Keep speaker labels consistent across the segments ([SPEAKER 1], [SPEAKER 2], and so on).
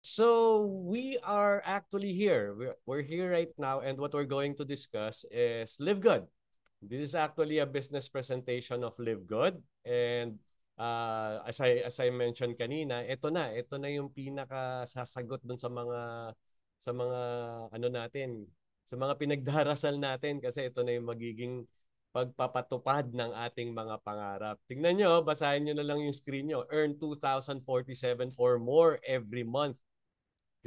[SPEAKER 1] So we are actually here. We're here right now, and what we're going to discuss is Live Good. This is actually a business presentation of Live Good, and as I mentioned kanina, ito na yung pinaka sasagot dun sa mga ano natin, sa mga pinagdarasal natin kasi ito na yung magiging pagpapatupad ng ating mga pangarap. Tingnan nyo, basahin nyo na lang yung screen nyo. Earn 2,047 or more every month.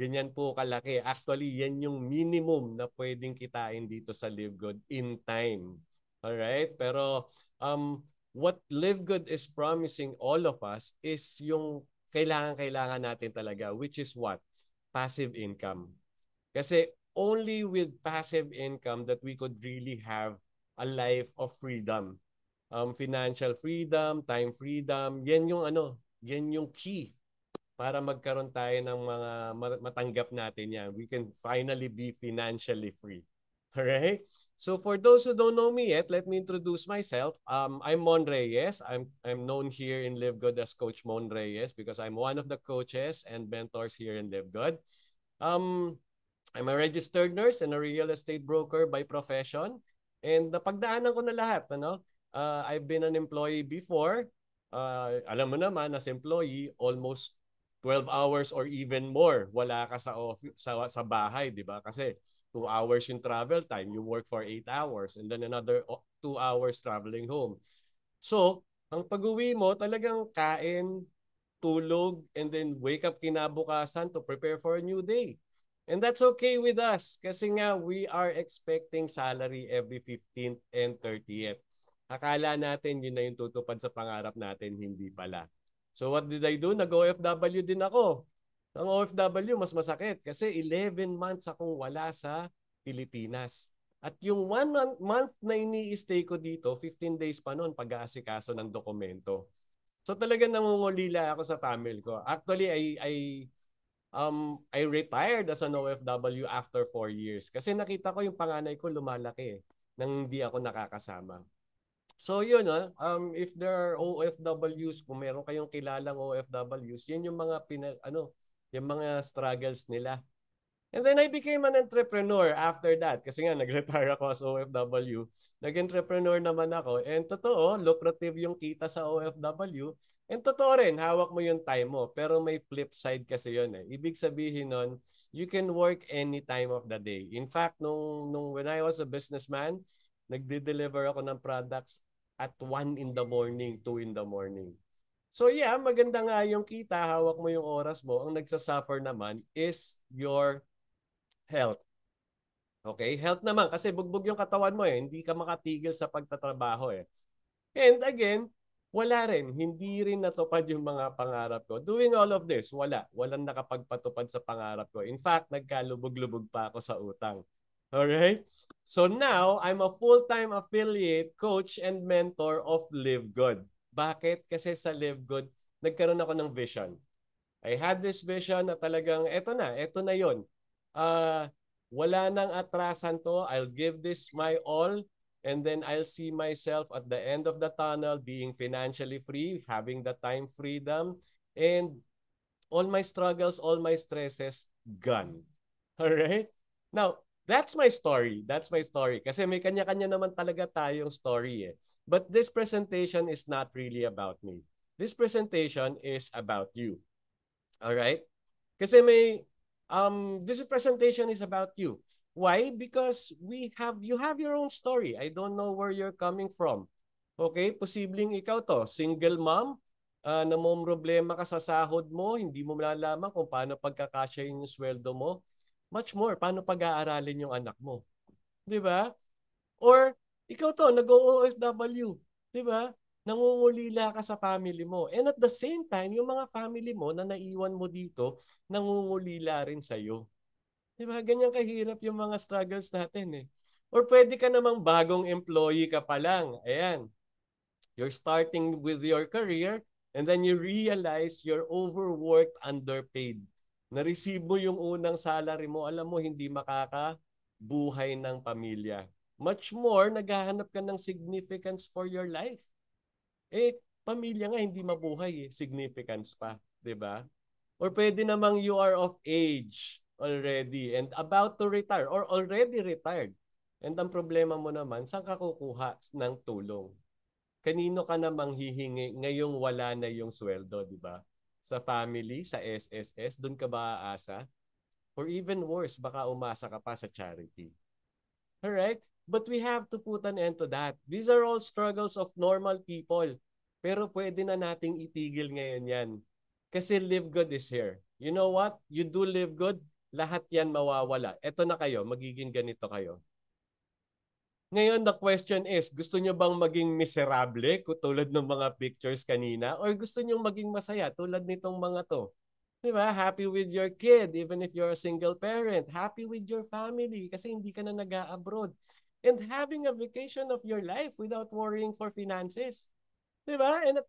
[SPEAKER 1] Ganyan po kalaki. Actually, yan yung minimum na pwedeng kitain dito sa Live Good in time. Alright? Pero what Live Good is promising all of us is yung kailangan natin talaga, which is what? Passive income. Kasi only with passive income that we could really have a life of freedom. Financial freedom, time freedom, yan yung key para magkaroon tayo ng mga matanggap natin yan. We can finally be financially free. Alright? So for those who don't know me yet, let me introduce myself. I'm Mon Reyes. I'm known here in Live Good as Coach Mon Reyes because I'm one of the coaches and mentors here in Live Good. I'm a registered nurse and a real estate broker by profession. And napagdaanan ko na lahat. I've been an employee before. Alam mo naman, as employee, almost 12 hours or even more wala ka sa office, sa bahay, di ba? Kasi 2 hours yung travel time, you work for 8 hours and then another 2 hours traveling home. So, ang pag-uwi mo talagang kain, tulog, and then wake up kinabukasan to prepare for a new day. And that's okay with us kasi nga we are expecting salary every 15th and 30th. Akala natin yun na yung tutupad sa pangarap natin, hindi pala. So what did I do? Nag-OFW din ako. Ang OFW mas masakit kasi 11 months akong wala sa Pilipinas. At yung 1 month na ini-stay ko dito, 15 days pa noon pag-aasikaso ng dokumento. So talagang nangungulila ako sa family ko. Actually, I retired as an OFW after 4 years kasi nakita ko yung panganay ko lumalaki nang hindi ako nakakasama. So yun, if there are OFWs, kung meron kayong kilalang OFWs, yun yung mga yung mga struggles nila. And then I became an entrepreneur after that. Kasi nga, nag-retire ako as OFW. Nag-entrepreneur naman ako. And totoo, lucrative yung kita sa OFW. And totoo rin, hawak mo yung time mo. Pero may flip side kasi yun eh. Ibig sabihin nun, you can work any time of the day. In fact, when I was a businessman, nagde-deliver ako ng products at 1 in the morning, 2 in the morning. So yeah, maganda nga yung kita, hawak mo yung oras mo. Ang nagsasuffer naman is your health. Okay? Health naman kasi bugbog yung katawan mo eh. Hindi ka makatigil sa pagtatrabaho eh. And again, wala rin. Hindi rin natupad yung mga pangarap ko. Doing all of this, wala. Walang nakapagpatupad sa pangarap ko. In fact, nagkalubog-lubog pa ako sa utang. Alright? So now, I'm a full-time affiliate, coach, and mentor of Live Good. Bakit? Kasi sa Live Good, nagkaroon ako ng vision. I had this vision na talagang, eto na yon. Wala nang atrasan to. I'll give this my all and then I'll see myself at the end of the tunnel being financially free, having the time freedom, and all my struggles, all my stresses gone. Alright? Now, that's my story. That's my story. Kasi may kanya-kanya naman talaga tayong story eh. But this presentation is not really about me. This presentation is about you. Alright? Kasi this presentation is about you. Why? Because you have your own story. I don't know where you're coming from. Okay? Posibleng ikaw to, single mom, na may problema ka sa sahod mo, hindi mo malalaman kung paano pagkakasya yung sweldo mo. Much more, paano pag-aaralin yung anak mo. Di ba? Or ikaw to, nag-OFW. Di ba? Nangungulila ka sa family mo. And at the same time, yung mga family mo na naiwan mo dito, nangungulila rin sa'yo. Di ba? Ganyan kahirap yung mga struggles natin eh. Or pwede ka namang bagong employee ka pa lang. Ayan. You're starting with your career and then you realize you're overworked, underpaid. Na-receive mo yung unang salary mo, alam mo hindi makakabuhay ng pamilya. Much more, naghahanap ka ng significance for your life. Eh, pamilya nga hindi mabuhay eh. Significance pa, 'di ba? Or pwede namang you are of age already and about to retire or already retired. And ang problema mo naman, saan ka kukuha ng tulong? Kanino ka namang hihingi ngayong wala na yung sweldo, di ba? Sa family, sa SSS, doon ka ba aasa? Or even worse, baka umasa ka pa sa charity. Alright? But we have to put an end to that. These are all struggles of normal people. Pero pwede na nating itigil ngayon yan. Kasi live good is here. You know what? You do live good, lahat yan mawawala. Eto na kayo, magiging ganito kayo. Ngayon, the question is, gusto nyo bang maging miserable tulad ng mga pictures kanina? Or gusto nyo maging masaya tulad nitong mga to? Diba? Happy with your kid, even if you're a single parent. Happy with your family kasi hindi ka na nag-a-abroad. And having a vacation of your life without worrying for finances. Diba? And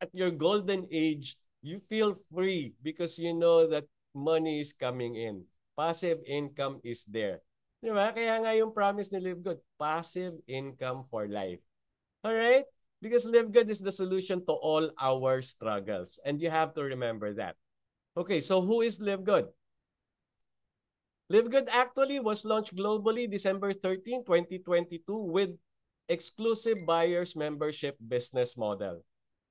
[SPEAKER 1] at your golden age, you feel free because you know that money is coming in. Passive income is there. Diba? Kaya nga yung promise ni Live Good, passive income for life. Alright? Because Live Good is the solution to all our struggles. And you have to remember that. Okay, so who is Live Good? Live Good actually was launched globally December 13, 2022 with exclusive buyers membership business model.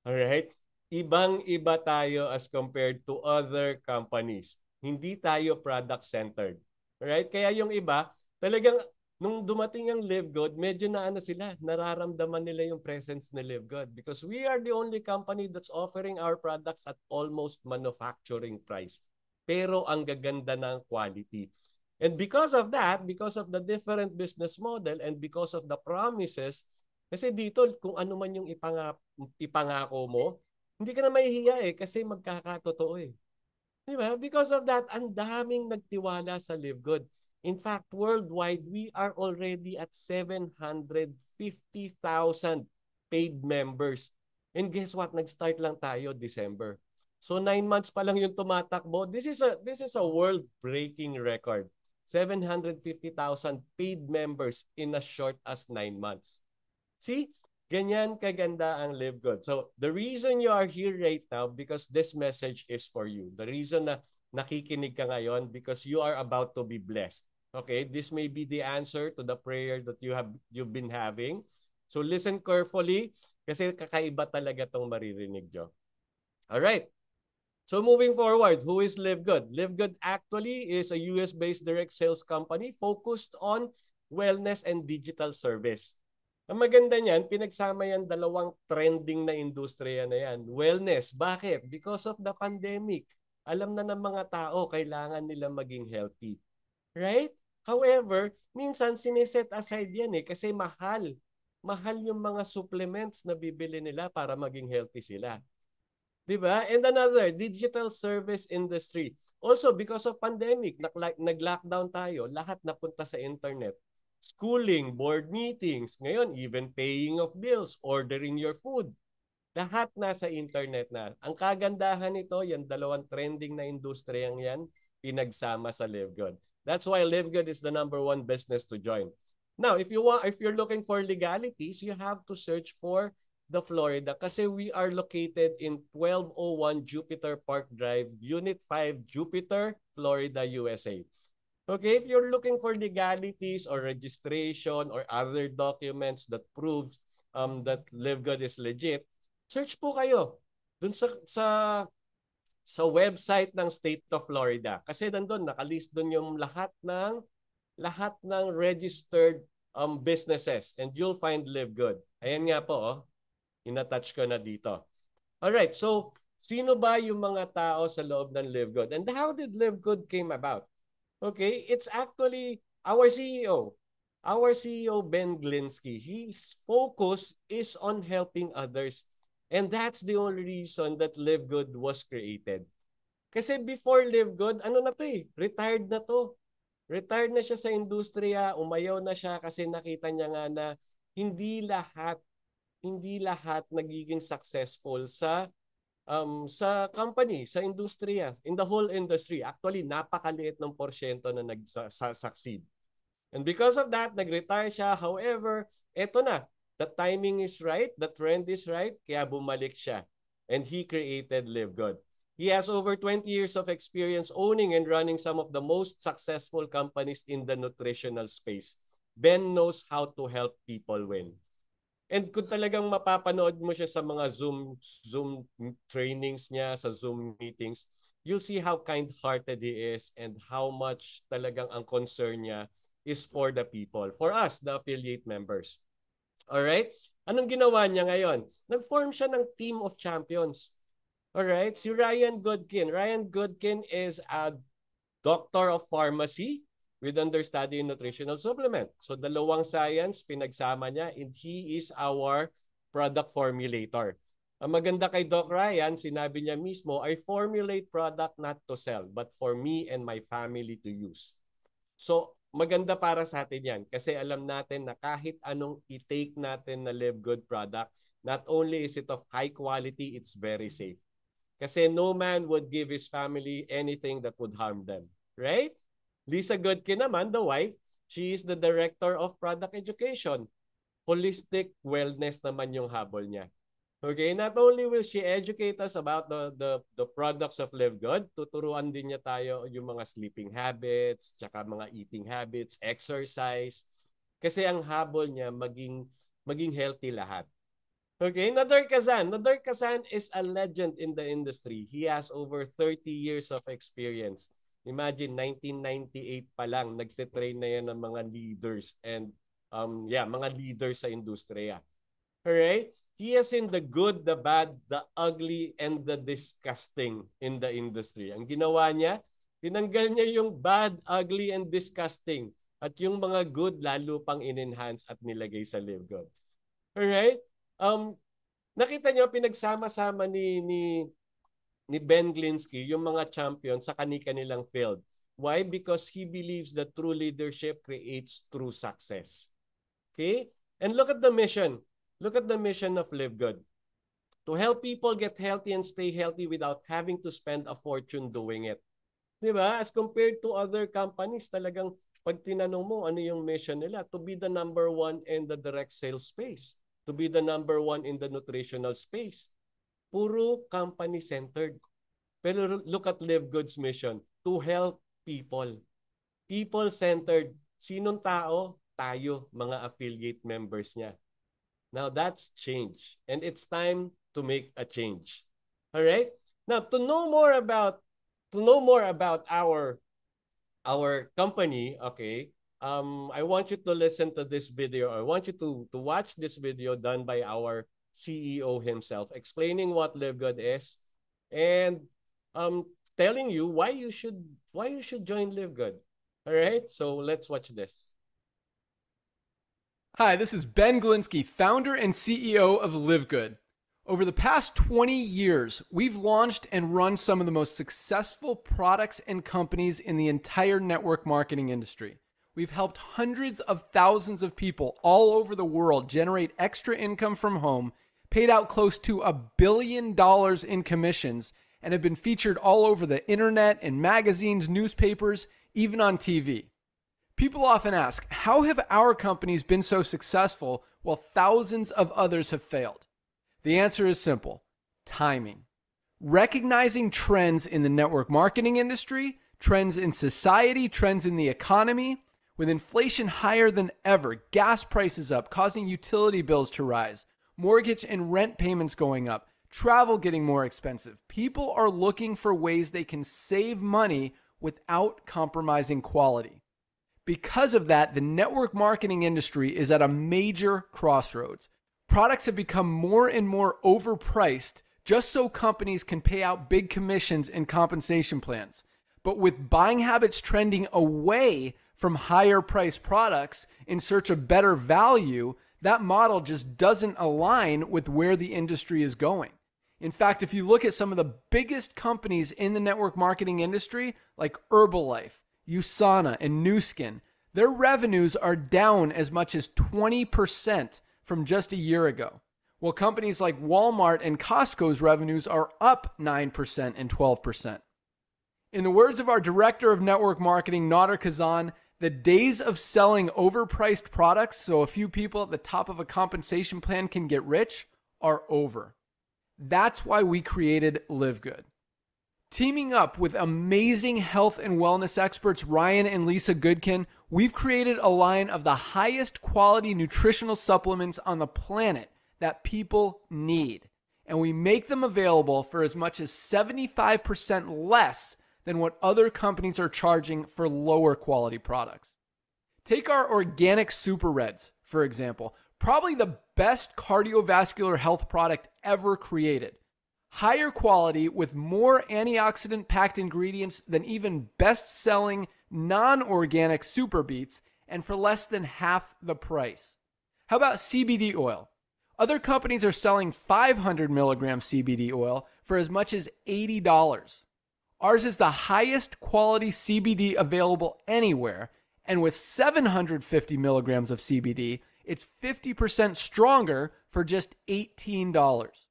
[SPEAKER 1] Alright? Ibang-iba tayo as compared to other companies. Hindi tayo product-centered. Alright? Kaya yung iba, talagang nung dumating ang Live Good, medyo na ano sila, nararamdaman nila yung presence ni Live Good because we are the only company that's offering our products at almost manufacturing price. Pero ang gaganda ng quality. And because of that, because of the different business model and because of the promises, kasi dito kung ano man yung ipangako mo, hindi ka na mahihiya kasi magkakatotoo eh. Diba? Because of that, ang daming nagtiwala sa Live Good. In fact, worldwide, we are already at 750,000 paid members. And guess what? Nag-start lang tayo December. So 9 months pa lang yung tumatakbo. This is a world-breaking record. 750,000 paid members in as short as 9 months. See? Ganyan kaganda ang Live Good. So the reason you are here right now because this message is for you. The reason na nakikinig ka ngayon because you are about to be blessed. Okay, this may be the answer to the prayer that you've been having. So listen carefully kasi kakaiba talaga tong maririnig nyo. All right. So moving forward, who is Live Good? Live Good actually is a US-based direct sales company focused on wellness and digital service. Ang maganda niyan, pinagsama yan dalawang trending na industriya na yan. Wellness. Bakit? Because of the pandemic. Alam na ng mga tao, kailangan nila maging healthy. Right? However, minsan siniset aside yan kasi mahal. Mahal yung mga supplements na bibili nila para maging healthy sila. Diba? And another, digital service industry. Also, because of pandemic, nag-lockdown tayo, lahat napunta sa internet. Schooling, board meetings, ngayon even paying of bills, ordering your food. Lahat nasa internet na. Ang kagandahan nito, yung dalawang trending na industriyang yan, pinagsama sa Live Good. That's why Live Good is the #1 business to join. Now, if you're looking for legalities, you have to search for the Florida kasi we are located in 1201 Jupiter Park Drive, Unit 5, Jupiter, Florida, USA. Okay, if you're looking for legalities or registration or other documents that proves that Live Good is legit, search po kayo dun sa website ng State of Florida. Kasi nandun, nakalist dun yung lahat ng registered businesses and you'll find Live Good. Ayan nga po, inattach ko na dito. Alright, so sino ba yung mga tao sa loob ng Live Good? And how did Live Good came about? Okay, it's actually our CEO. Our CEO, Ben Glinsky, his focus is on helping others. And that's the only reason that Live Good was created. Kasi before Live Good, ano na to retired na to. Retired na siya sa industriya, umayaw na siya kasi nakita niya nga na hindi lahat nagiging successful sa company, sa industriya, in the whole industry. Actually, napakaliit ng porsyento na nag-succeed. And because of that, nag-retire siya. However, eto na, the timing is right, the trend is right, kaya bumalik siya. And he created Live Good. He has over 20 years of experience owning and running some of the most successful companies in the nutritional space. Ben knows how to help people win. And kung talagang mapapanood mo siya sa mga Zoom trainings niya, sa Zoom meetings, you'll see how kind-hearted he is and how much talagang ang concern niya is for the people, for us, the affiliate members. Alright? Anong ginawa niya ngayon? Nag-form siya ng team of champions. Alright? Si Ryan Goodkin. Ryan Goodkin is a doctor of pharmacy with understudy in nutritional supplement. So dalawang science, pinagsama niya, and he is our product formulator. Ang maganda kay Doc Ryan, sinabi niya mismo, I formulate product not to sell, but for me and my family to use. So maganda para sa atin yan kasi alam natin na kahit anong i-take natin na Live Good product, not only is it of high quality, it's very safe. Kasi no man would give his family anything that would harm them. Right? Lisa Goodkin naman, the wife, she is the director of product education. Holistic wellness naman yung habol niya. Okay, not only will she educate us about the products of Live Good, tuturuan din niya tayo yung mga sleeping habits, tsaka mga eating habits, exercise. Kasi ang habol niya maging healthy lahat. Okay, Nader Kazan. Nader Kazan is a legend in the industry. He has over 30 years of experience. Imagine, 1998 pa lang, nagtitrain na yan ng mga leaders and mga leaders sa industriya. Alright? He has seen the good, the bad, the ugly, and the disgusting in the industry. Ang ginawa niya, tinanggal niya yung bad, ugly, and disgusting. At yung mga good, lalo pang in-enhance at nilagay sa Live Good. Alright? Nakita niyo, pinagsama-sama ni Ben Glinsky, yung mga champion sa kanilang field. Why? Because he believes that true leadership creates true success. Okay? And look at the mission. Look at the mission of Live Good. To help people get healthy and stay healthy without having to spend a fortune doing it. Diba? As compared to other companies, talagang pag tinanong mo ano yung mission nila, to be the number one in the direct sales space. To be the number one in the nutritional space. Puro company-centered. Pero look at Live Good's mission, to help people. People-centered. Sinong tao? Tayo, mga affiliate members niya. Now that's change. And it's time to make a change. All right? Now, to know more about our company, okay, I want you to listen to this video. I want you to watch this video done by our CEO himself, explaining what Live Good is and telling you why you should join Live Good. All right? So let's watch this.
[SPEAKER 2] Hi, this is Ben Glinsky, founder and CEO of Live Good. Over the past 20 years, we've launched and run some of the most successful products and companies in the entire network marketing industry. We've helped hundreds of thousands of people all over the world generate extra income from home, paid out close to $1 billion in commissions, and have been featured all over the internet, in magazines, newspapers, even on TV. People often ask, how have our companies been so successful while thousands of others have failed? The answer is simple: timing. Recognizing trends in the network marketing industry, trends in society, trends in the economy. With inflation higher than ever, gas prices up, causing utility bills to rise, mortgage and rent payments going up, travel getting more expensive, people are looking for ways they can save money without compromising quality. Because of that, the network marketing industry is at a major crossroads. Products have become more and more overpriced just so companies can pay out big commissions and compensation plans. But with buying habits trending away from higher priced products in search of better value, that model just doesn't align with where the industry is going. In fact, if you look at some of the biggest companies in the network marketing industry, like Herbalife, USANA, and Nu Skin, their revenues are down as much as 20% from just a year ago. While companies like Walmart and Costco's revenues are up 9% and 12%. In the words of our director of network marketing, Nader Kazan, the days of selling overpriced products so a few people at the top of a compensation plan can get rich are over. That's why we created Live Good. Teaming up with amazing health and wellness experts Ryan and Lisa Goodkin, we've created a line of the highest quality nutritional supplements on the planet that people need. And we make them available for as much as 75% less than what other companies are charging for lower quality products. Take our organic Super Reds, for example, probably the best cardiovascular health product ever created. Higher quality with more antioxidant-packed ingredients than even best-selling non-organic Super Beets, and for less than half the price. How about CBD oil? Other companies are selling 500 milligram CBD oil for as much as $80. Ours is the highest quality CBD available anywhere, and with 750 milligrams of CBD, it's 50% stronger for just $18.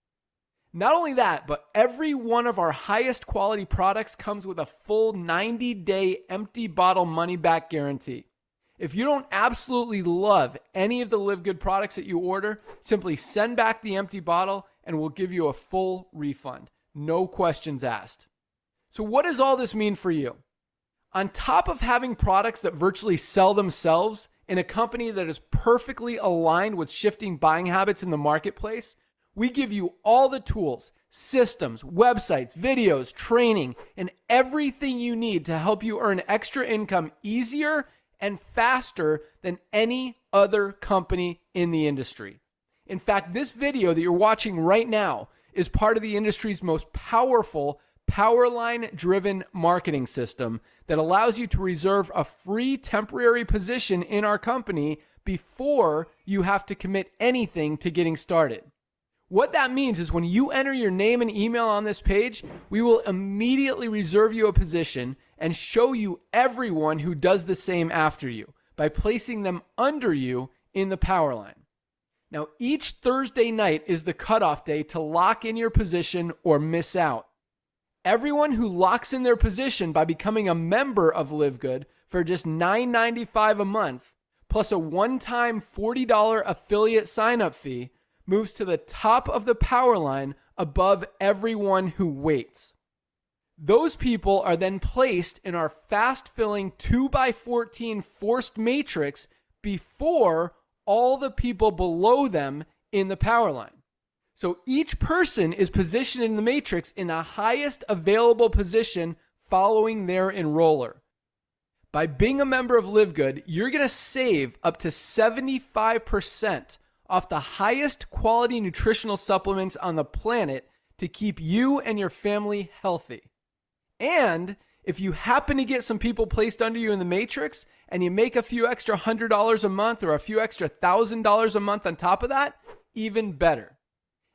[SPEAKER 2] Not only that, but every one of our highest quality products comes with a full 90-day empty bottle money-back guarantee. If you don't absolutely love any of the Live Good products that you order, simply send back the empty bottle and we'll give you a full refund. No questions asked. So what does all this mean for you? On top of having products that virtually sell themselves in a company that is perfectly aligned with shifting buying habits in the marketplace, we give you all the tools, systems, websites, videos, training, and everything you need to help you earn extra income easier and faster than any other company in the industry. In fact, this video that you're watching right now is part of the industry's most powerful Powerline-driven marketing system that allows you to reserve a free temporary position in our company before you have to commit anything to getting started. What that means is when you enter your name and email on this page, we will immediately reserve you a position and show you everyone who does the same after you by placing them under you in the power line. Now, each Thursday night is the cutoff day to lock in your position or miss out. Everyone who locks in their position by becoming a member of Live Good for just $9.95 a month, plus a one-time $40 affiliate sign-up fee, moves to the top of the power line above everyone who waits. Those people are then placed in our fast-filling 2x14 forced matrix before all the people below them in the power line. So each person is positioned in the matrix in the highest available position following their enroller. By being a member of Live Good, you're going to save up to 75% off the highest quality nutritional supplements on the planet to keep you and your family healthy. And if you happen to get some people placed under you in the matrix and you make a few extra $100 a month or a few extra $1,000 a month on top of that, even better.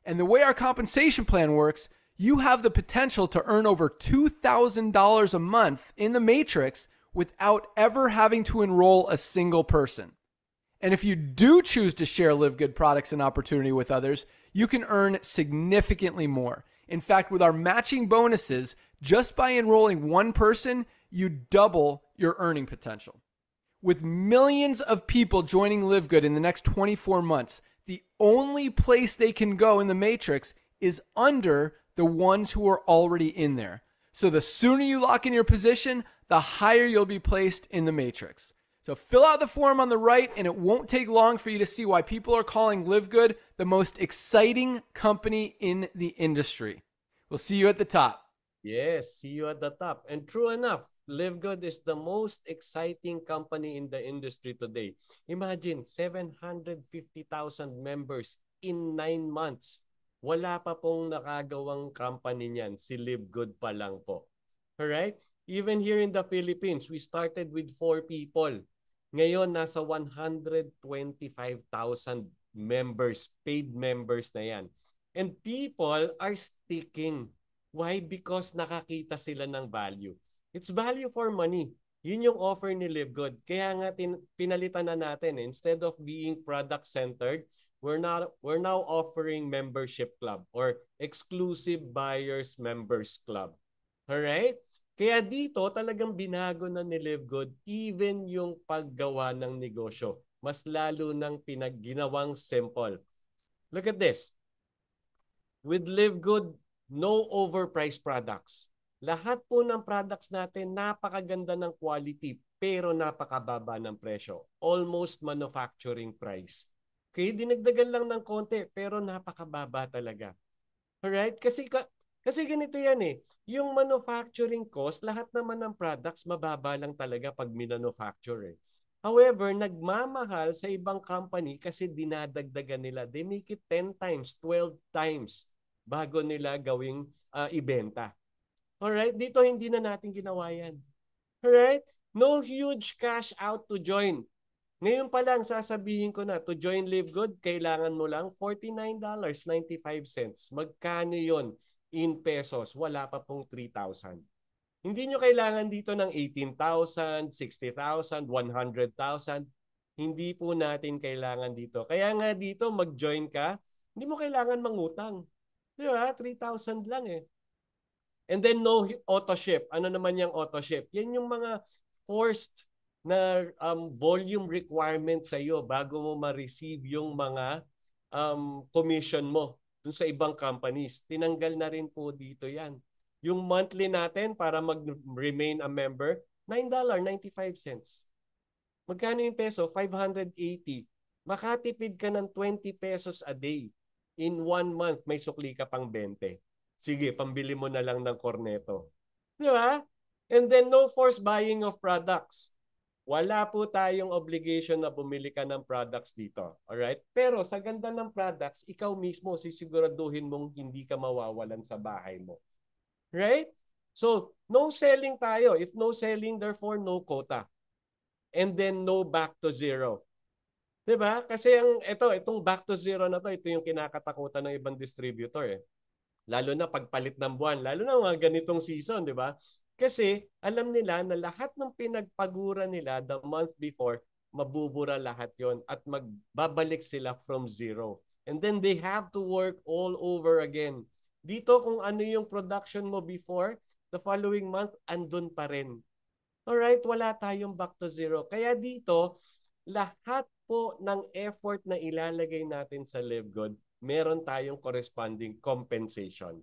[SPEAKER 2] And the way our compensation plan works, you have the potential to earn over $2,000 a month in the matrix without ever having to enroll a single person. And if you do choose to share Live Good products and opportunity with others, you can earn significantly more. In fact, with our matching bonuses, just by enrolling one person, you double your earning potential. With millions of people joining Live Good in the next 24 months, the only place they can go in the matrix is under the ones who are already in there. So the sooner you lock in your position, the higher you'll be placed in the matrix. So fill out the form on the right, and it won't take long for you to see why people are calling Live Good the most exciting company in the industry. We'll see you at the top.
[SPEAKER 1] Yes, see you at the top. And true enough, Live Good is the most exciting company in the industry today. Imagine, 750,000 members in 9 months. Wala pa pong nakagawang company niyan. Si Live Good pa lang po. Alright? Even here in the Philippines, we started with 4 people. Ngayon, nasa 125,000 members, paid members na yan. And people are sticking. Why? Because nakakita sila ng value. It's value for money. Yun yung offer ni Live Good. Kaya nga pinalitan na natin. Instead of being product-centered, we're now offering membership club or exclusive buyers members club. Alright? Kaya dito talagang binago na ni Live Good even yung paggawa ng negosyo. Mas lalo nang pinagginawang simple. Look at this. With Live Good, no overpriced products. lahat po ng products natin napakaganda ng quality pero napakababa ng presyo. Almost manufacturing price. Okay, dinagdagan lang ng konti pero napakababa talaga. Alright? Kasi ganito yan eh. Yung manufacturing cost, lahat naman ng products mababa lang talaga pag minanufacture eh. However, nagmamahal sa ibang company kasi dinadagdagan nila. They make it 10 times, 12 times bago nila gawing ibenta. Alright? Dito hindi na natin ginawa yan. Alright? No huge cash out to join. Ngayon pa lang sasabihin ko na, to join Live Good, kailangan mo lang $49.95. Magkano yon in pesos? Wala pa pong 3,000. Hindi nyo kailangan dito ng 18,000, 60,000, 100,000. Hindi po natin kailangan dito. Kaya nga dito, mag-join ka, hindi mo kailangan mangutang. Di ba? 3,000 lang eh. And then no auto ship. Ano naman yung auto ship? Yan yung mga forced na volume requirement sa iyo bago mo ma-receive yung mga commission mo dun sa ibang companies. Tinanggal na rin po dito yan. Yung monthly natin para mag-remain a member, $9.95. Magkano yung peso? 580. Makatipid ka ng 20 pesos a day. In 1 month, may sukli ka pang 20. Sige, pambili mo na lang ng corneto. Di ba? And then no forced buying of products. Wala po tayong obligation na bumili ka ng products dito. Alright? Pero sa ganda ng products, ikaw mismo sisiguraduhin mong hindi ka mawawalan sa bahay mo. Right? So, no selling tayo. If no selling, therefore no quota. And then no back to zero. Diba? Kasi itong back to zero na to, ito yung kinakatakutan ng ibang distributor eh. Lalo na pagpalit ng buwan, lalo na mga ganitong season, di ba? Kasi alam nila na lahat ng pinagpagura nila the month before, mabubura lahat yon at magbabalik sila from zero. And then they have to work all over again. Dito kung ano yung production mo before, the following month, andun pa rin. Alright, wala tayong back to zero. Kaya dito, lahat po ng effort na ilalagay natin sa Live Good, meron tayong corresponding compensation.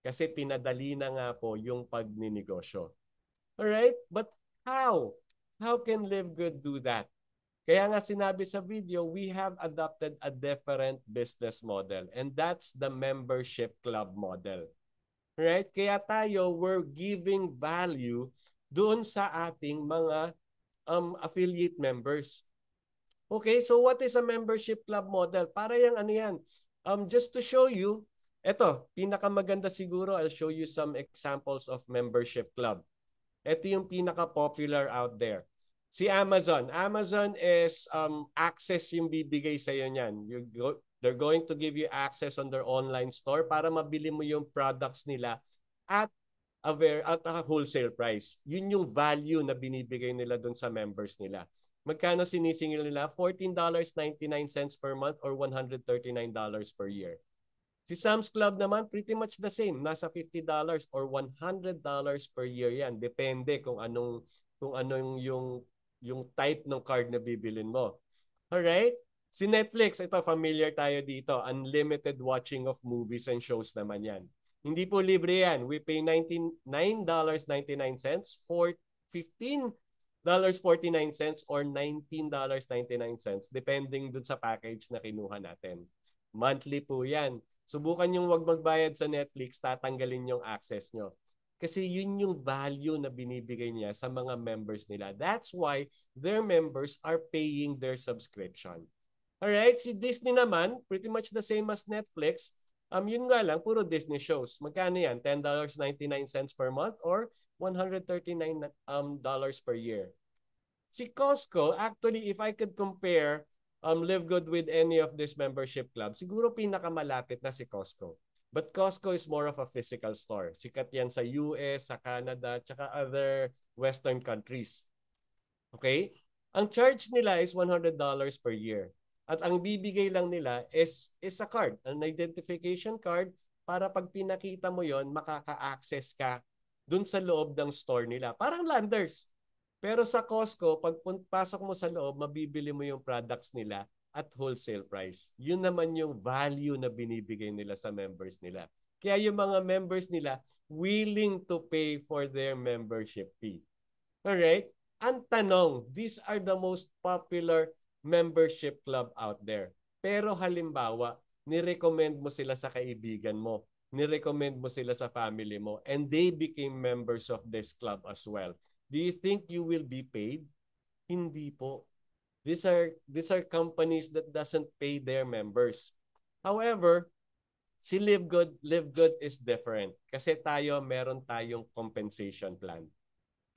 [SPEAKER 1] Kasi pinadali na nga po yung pagninegosyo. Alright? But how? How can Live Good do that? Kaya nga sinabi sa video, we have adopted a different business model. And that's the membership club model. Right? Kaya tayo, we're giving value doon sa ating mga affiliate members. Okay, so what is a membership club model? Para yung ano yan, just to show you, eto, pinakamaganda siguro, I'll show you some examples of membership club. Ito yung pinaka-popular out there. Si Amazon. Amazon is access yung bibigay sa iyo niyan. They're going to give you access on their online store para mabili mo yung products nila at a wholesale price. Yun yung value na binibigay nila doon sa members nila. Magkano sinisingil nila? $14.99 per month or $139 per year. Si Sam's Club naman, pretty much the same. Nasa $50 or $100 per year yan. Depende kung anong yung type ng card na bibilin mo. Alright? Si Netflix, ito familiar tayo dito. Unlimited watching of movies and shows naman yan. Hindi po libre yan. We pay $9.99 for 15 $49 or $19.99 depending dun sa package na kinuha natin. Monthly po yan. Subukan yung wag magbayad sa Netflix, tatanggalin yung access nyo. Kasi yun yung value na binibigay niya sa mga members nila. That's why their members are paying their subscription. Alright, si Disney naman, pretty much the same as Netflix. Yun nga lang, puro Disney shows. Magkano yan? $10.99 per month or $139 per year. Si Costco, actually, if I could compare Live Good with any of this membership club, siguro pinakamalapit na si Costco. But Costco is more of a physical store. Sikat yan sa US, sa Canada, tsaka other Western countries. Okay? Ang charge nila is $100 per year. At ang bibigay lang nila is a card, an identification card, para pag pinakita mo yon makaka-access ka dun sa loob ng store nila. Parang Landers. Pero sa Costco, pag pasok mo sa loob, mabibili mo yung products nila. at wholesale price. Yun naman yung value na binibigay nila sa members nila. Kaya yung mga members nila willing to pay for their membership fee. Alright? Ang tanong, these are the most popular membership club out there. Pero halimbawa, nirecommend mo sila sa kaibigan mo, nirecommend mo sila sa family mo, and they became members of this club as well. Do you think you will be paid? Hindi po. These are companies that doesn't pay their members. However, si Live Good is different kasi meron tayong compensation plan.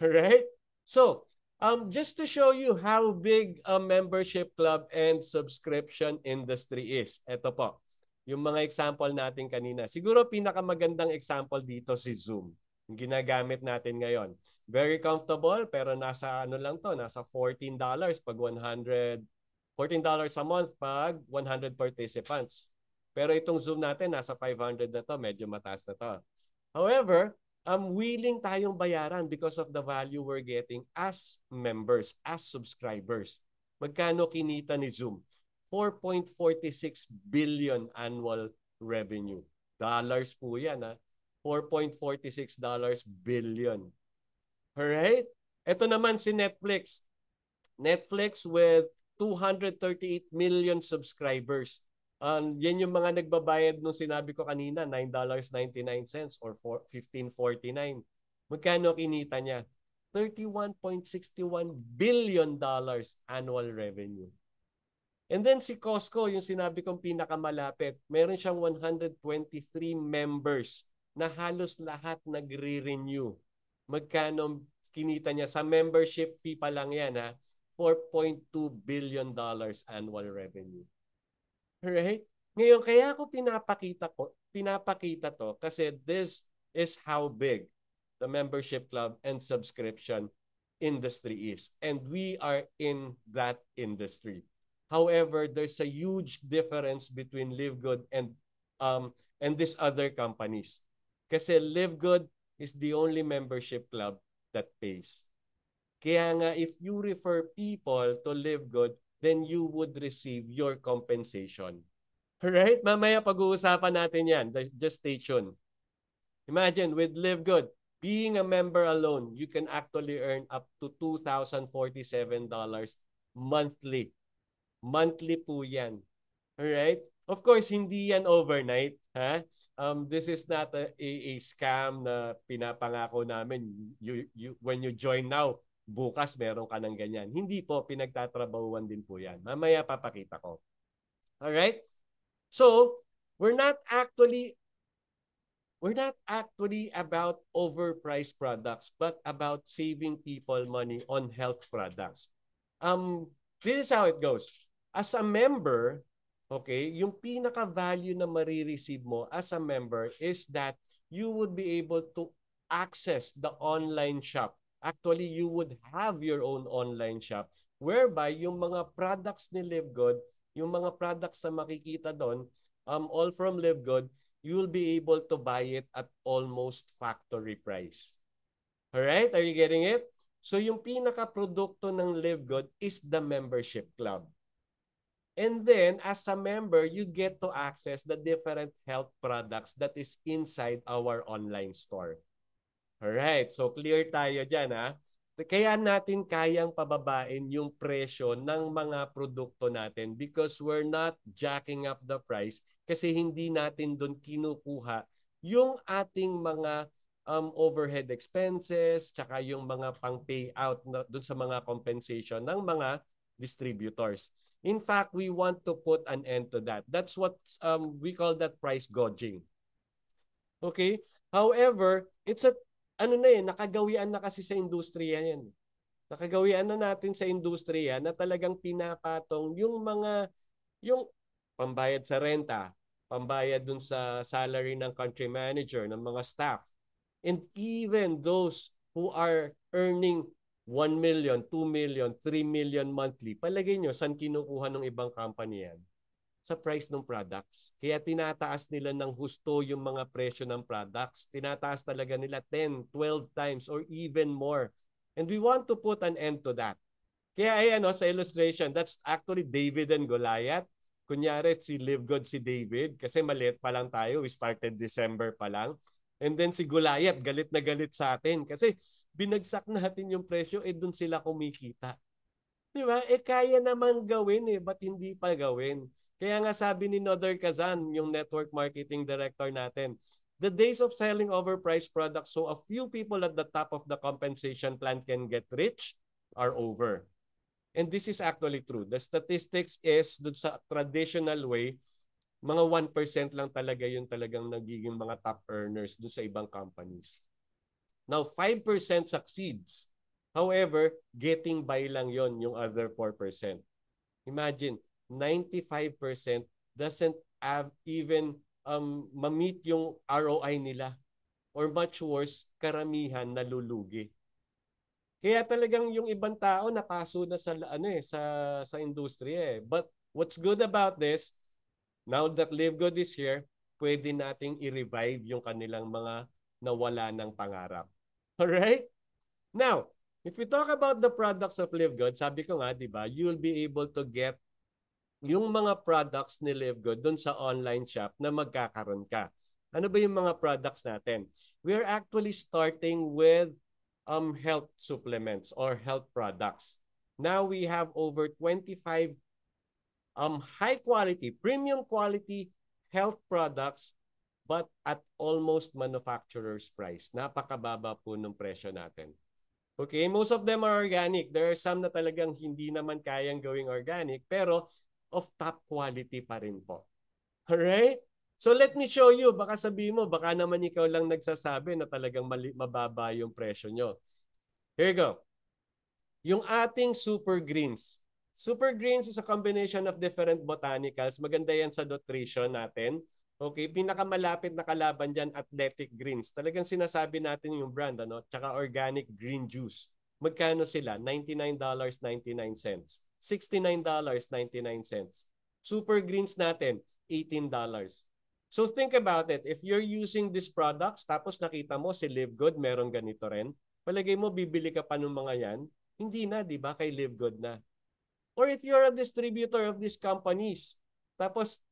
[SPEAKER 1] Right? So, just to show you how big a membership club and subscription industry is. Ito po, yung mga example natin kanina. Siguro pinakamagandang example dito si Zoom. Yung ginagamit natin ngayon. Very comfortable pero nasa ano lang to, nasa $14 pag 100 $14 a month pag 100 participants. Pero itong Zoom natin nasa 500 na to, medyo mataas na to. However, willing tayong bayaran because of the value we're getting as members, as subscribers. Magkano kinita ni Zoom? 4.46 billion annual revenue. Dollars po yan, ha? $4.46 billion. Alright? Ito naman si Netflix. Netflix with 238 million subscribers. Yan yung mga nagbabayad nung sinabi ko kanina, $9.99 or $15.49. Magkano kinita niya? $31.61 billion annual revenue. And then si Costco, yung sinabi kong pinakamalapit, meron siyang 123 members na halos lahat nagre-renew. Magkano kinita niya? Sa membership fee pa lang yan, ha? $4.2 billion annual revenue. Right? Ngayon, kaya ako pinapakita to kasi this is how big the membership club and subscription industry is. And we are in that industry. However, there's a huge difference between Live Good and these other companies. Kasi Live Good is the only membership club that pays. Kaya nga, if you refer people to Live Good, then you would receive your compensation. Right? Mamaya pag-uusapan natin yan. Just stay tuned. Imagine, with Live Good, being a member alone, you can actually earn up to $2,047 monthly. Monthly po yan. Alright? Of course, hindi yan overnight. Ha? This is not a scam na pinapangako namin. When you join now, bukas meron ka ng ganyan. Hindi po, pinagtatrabahuan din po yan. Mamaya papakita ko. Alright? So, we're not actually about overpriced products, but about saving people money on health products. This is how it goes. As a member, okay, yung pinaka-value na marireceive mo as a member is that you would be able to access the online shop. Actually, you would have your own online shop whereby yung mga products ni Live Good, yung mga products na makikita doon, all from Live Good, you will be able to buy it at almost factory price. Alright? Are you getting it? So yung pinaka-produkto ng Live Good is the membership club. And then, as a member, you get to access the different health products that is inside our online store. Alright, so clear tayo dyan, ha? Kaya natin kayang pababain yung presyo ng mga produkto natin because we're not jacking up the price kasi hindi natin doon kinukuha yung ating mga overhead expenses tsaka yung mga pang-payout doon sa mga compensation ng mga distributors. In fact, we want to put an end to that. That's what we call that price gouging. Okay? However, it's a nakagawian na kasi sa industriya yan. Nakagawian na natin sa industriya na talagang pinapatong yung pambayad sa renta, pambayad dun sa salary ng country manager, ng mga staff. And even those who are earning 1 million, 2 million, 3 million monthly, palagay nyo, saan kinukuha ng ibang company yan? Sa price ng products. Kaya tinataas nila ng husto yung mga presyo ng products. Tinataas talaga nila 10, 12 times or even more. And we want to put an end to that. Kaya sa illustration, that's actually David and Goliath. Kunyari si Live Good, si David, kasi maliit pa lang tayo, we started December pa lang. And then si Goliath, galit na galit sa atin kasi binagsak natin yung presyo, doon sila kumikita. Di ba? Kaya naman gawin ba't hindi pa gawin? Kaya nga sabi ni Noder Kazan, yung network marketing director natin, the days of selling overpriced products so a few people at the top of the compensation plan can get rich are over. And this is actually true. The statistics is dun sa traditional way, mga 1% lang talaga yung talagang nagiging mga top earners dun sa ibang companies. Now, 5% succeeds. However, getting by lang yon yung other 4%. Imagine, 95% doesn't have even ma-meet yung ROI nila. Or much worse, karamihan nalulugi. Kaya talagang yung ibang tao napaso na sa sa industriya But what's good about this, now that Live Good is here, pwede nating i-revive yung kanilang mga nawala ng pangarap. Alright? Now, if we talk about the products of Live Good, sabi ko nga, di ba, you'll be able to get yung mga products ni Live Good dun sa online shop na magkakaroon ka. Ano ba yung mga products natin? We're actually starting with health supplements or health products. Now we have over 25 high quality, premium quality health products but at almost manufacturer's price. Napakababa po ng presyo natin. Okay, most of them are organic. There are some na talagang hindi naman kayang gawing organic pero of top quality pa rin po. Alright? So let me show you. Baka sabihin mo, baka naman ikaw lang nagsasabi na talagang mababa yung presyo nyo. Here you go. Yung ating Super Greens. Super Greens is a combination of different botanicals. Maganda yan sa nutrition natin. Okay, pinakamalapit na kalaban dyan, Athletic Greens. Talagang sinasabi natin yung brand, tsaka organic green juice. Magkano sila? $99.99. $69.99. Super Greens natin, $18. So think about it. If you're using these products, tapos nakita mo si Live Good, meron ganito rin, palagay mo, bibili ka pa ng mga yan? Hindi na, di ba? Kay Live Good na. Or if you're a distributor of these companies, tapos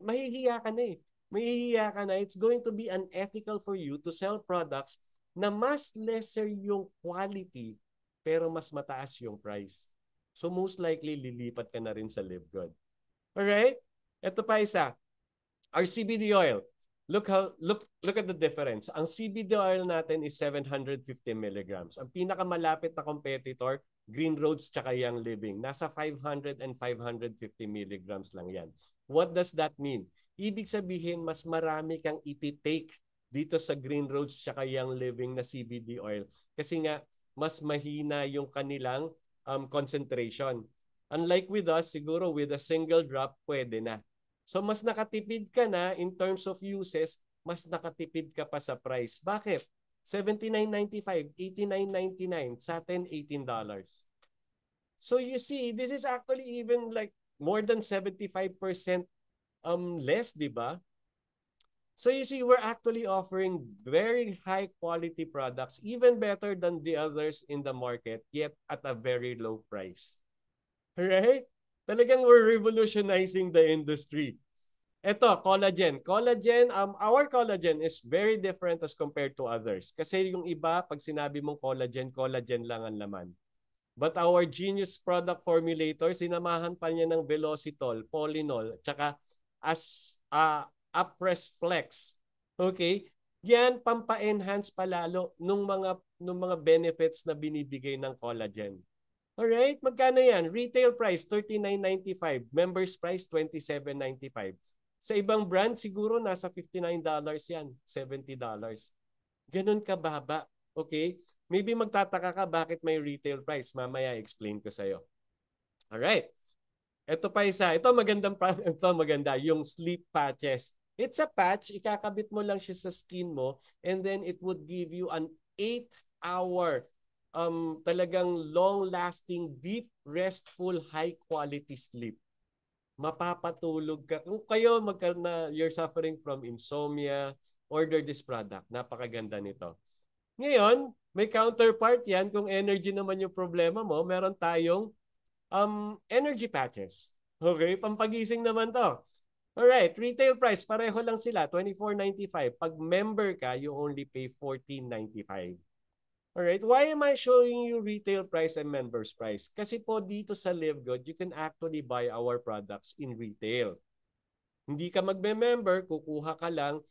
[SPEAKER 1] mahihiya ka na Mahihiya ka na. It's going to be unethical for you to sell products na mas lesser yung quality pero mas mataas yung price. So most likely, lilipat ka na rin sa Live Good. Alright? Ito pa isa. Our CBD oil. Look at the difference. Ang CBD oil natin is 750 milligrams. Ang pinakamalapit na competitor, Green Roads tsaka Young Living. Nasa 500 and 550 milligrams lang yan. What does that mean? Ibig sabihin, mas marami kang iti-take dito sa Green Roads tsaka Young Living na CBD oil. Kasi nga, mas mahina yung kanilang concentration. Unlike with us, siguro with a single drop, pwede na. So mas nakatipid ka na in terms of uses, mas nakatipid ka pa sa price. Bakit? $79.95, $89.99, sa atin $18. So you see, this is actually even like more than 75% less, di ba? So you see, we're actually offering very high quality products, even better than the others in the market, yet at a very low price. Right? Talagang we're revolutionizing the industry. Ito, collagen. Collagen, our collagen is very different as compared to others. Kasi yung iba, pag sinabi mong collagen, collagen lang ang laman. But our genius product formulator, sinamahan pa niya ng Velocitol, Polinol, tsaka Apress Flex. Okay? Yan, pampa-enhance palalo nung mga benefits na binibigay ng collagen. Alright, magkano yan? Retail price, $39.95. Members price, $27.95. Sa ibang brand, siguro nasa $59 yan, $70. Ganun kababa. Okay? Maybe magtataka ka bakit may retail price. Mamaya explain ko sa'yo. Alright. Ito pa isa. Ito maganda. Yung sleep patches. It's a patch. Ikakabit mo lang siya sa skin mo and then it would give you an 8-hour talagang long-lasting, deep, restful, high-quality sleep. Mapapatulog ka. Kung kayo you're suffering from insomnia, order this product. Napakaganda nito. Ngayon, may counterpart yan. Kung energy naman yung problema mo, meron tayong energy patches. Okay, pampagising naman to. Alright, retail price, pareho lang sila, $24.95. Pag member ka, you only pay $14.95. Alright, why am I showing you retail price and members price? Kasi po dito sa LiveGood, you can actually buy our products in retail. Hindi ka magme-member, kukuha ka lang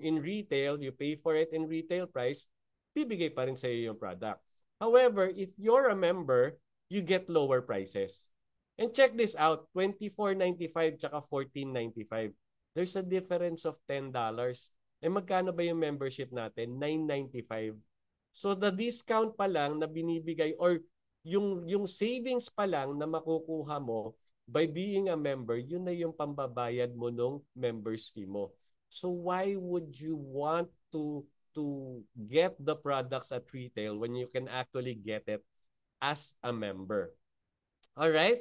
[SPEAKER 1] in retail, you pay for it in retail price, bibigay pa rin sa iyo yung product. However, if you're a member, you get lower prices. And check this out, $24.95 tsaka $14.95. There's a difference of $10. Eh magkano ba yung membership natin? $9.95. So the discount pa lang na binibigay or yung savings pa lang na makukuha mo by being a member, yun na yung pambabayad mo nung members fee mo. So why would you want to get the products at retail when you can actually get it as a member? All right?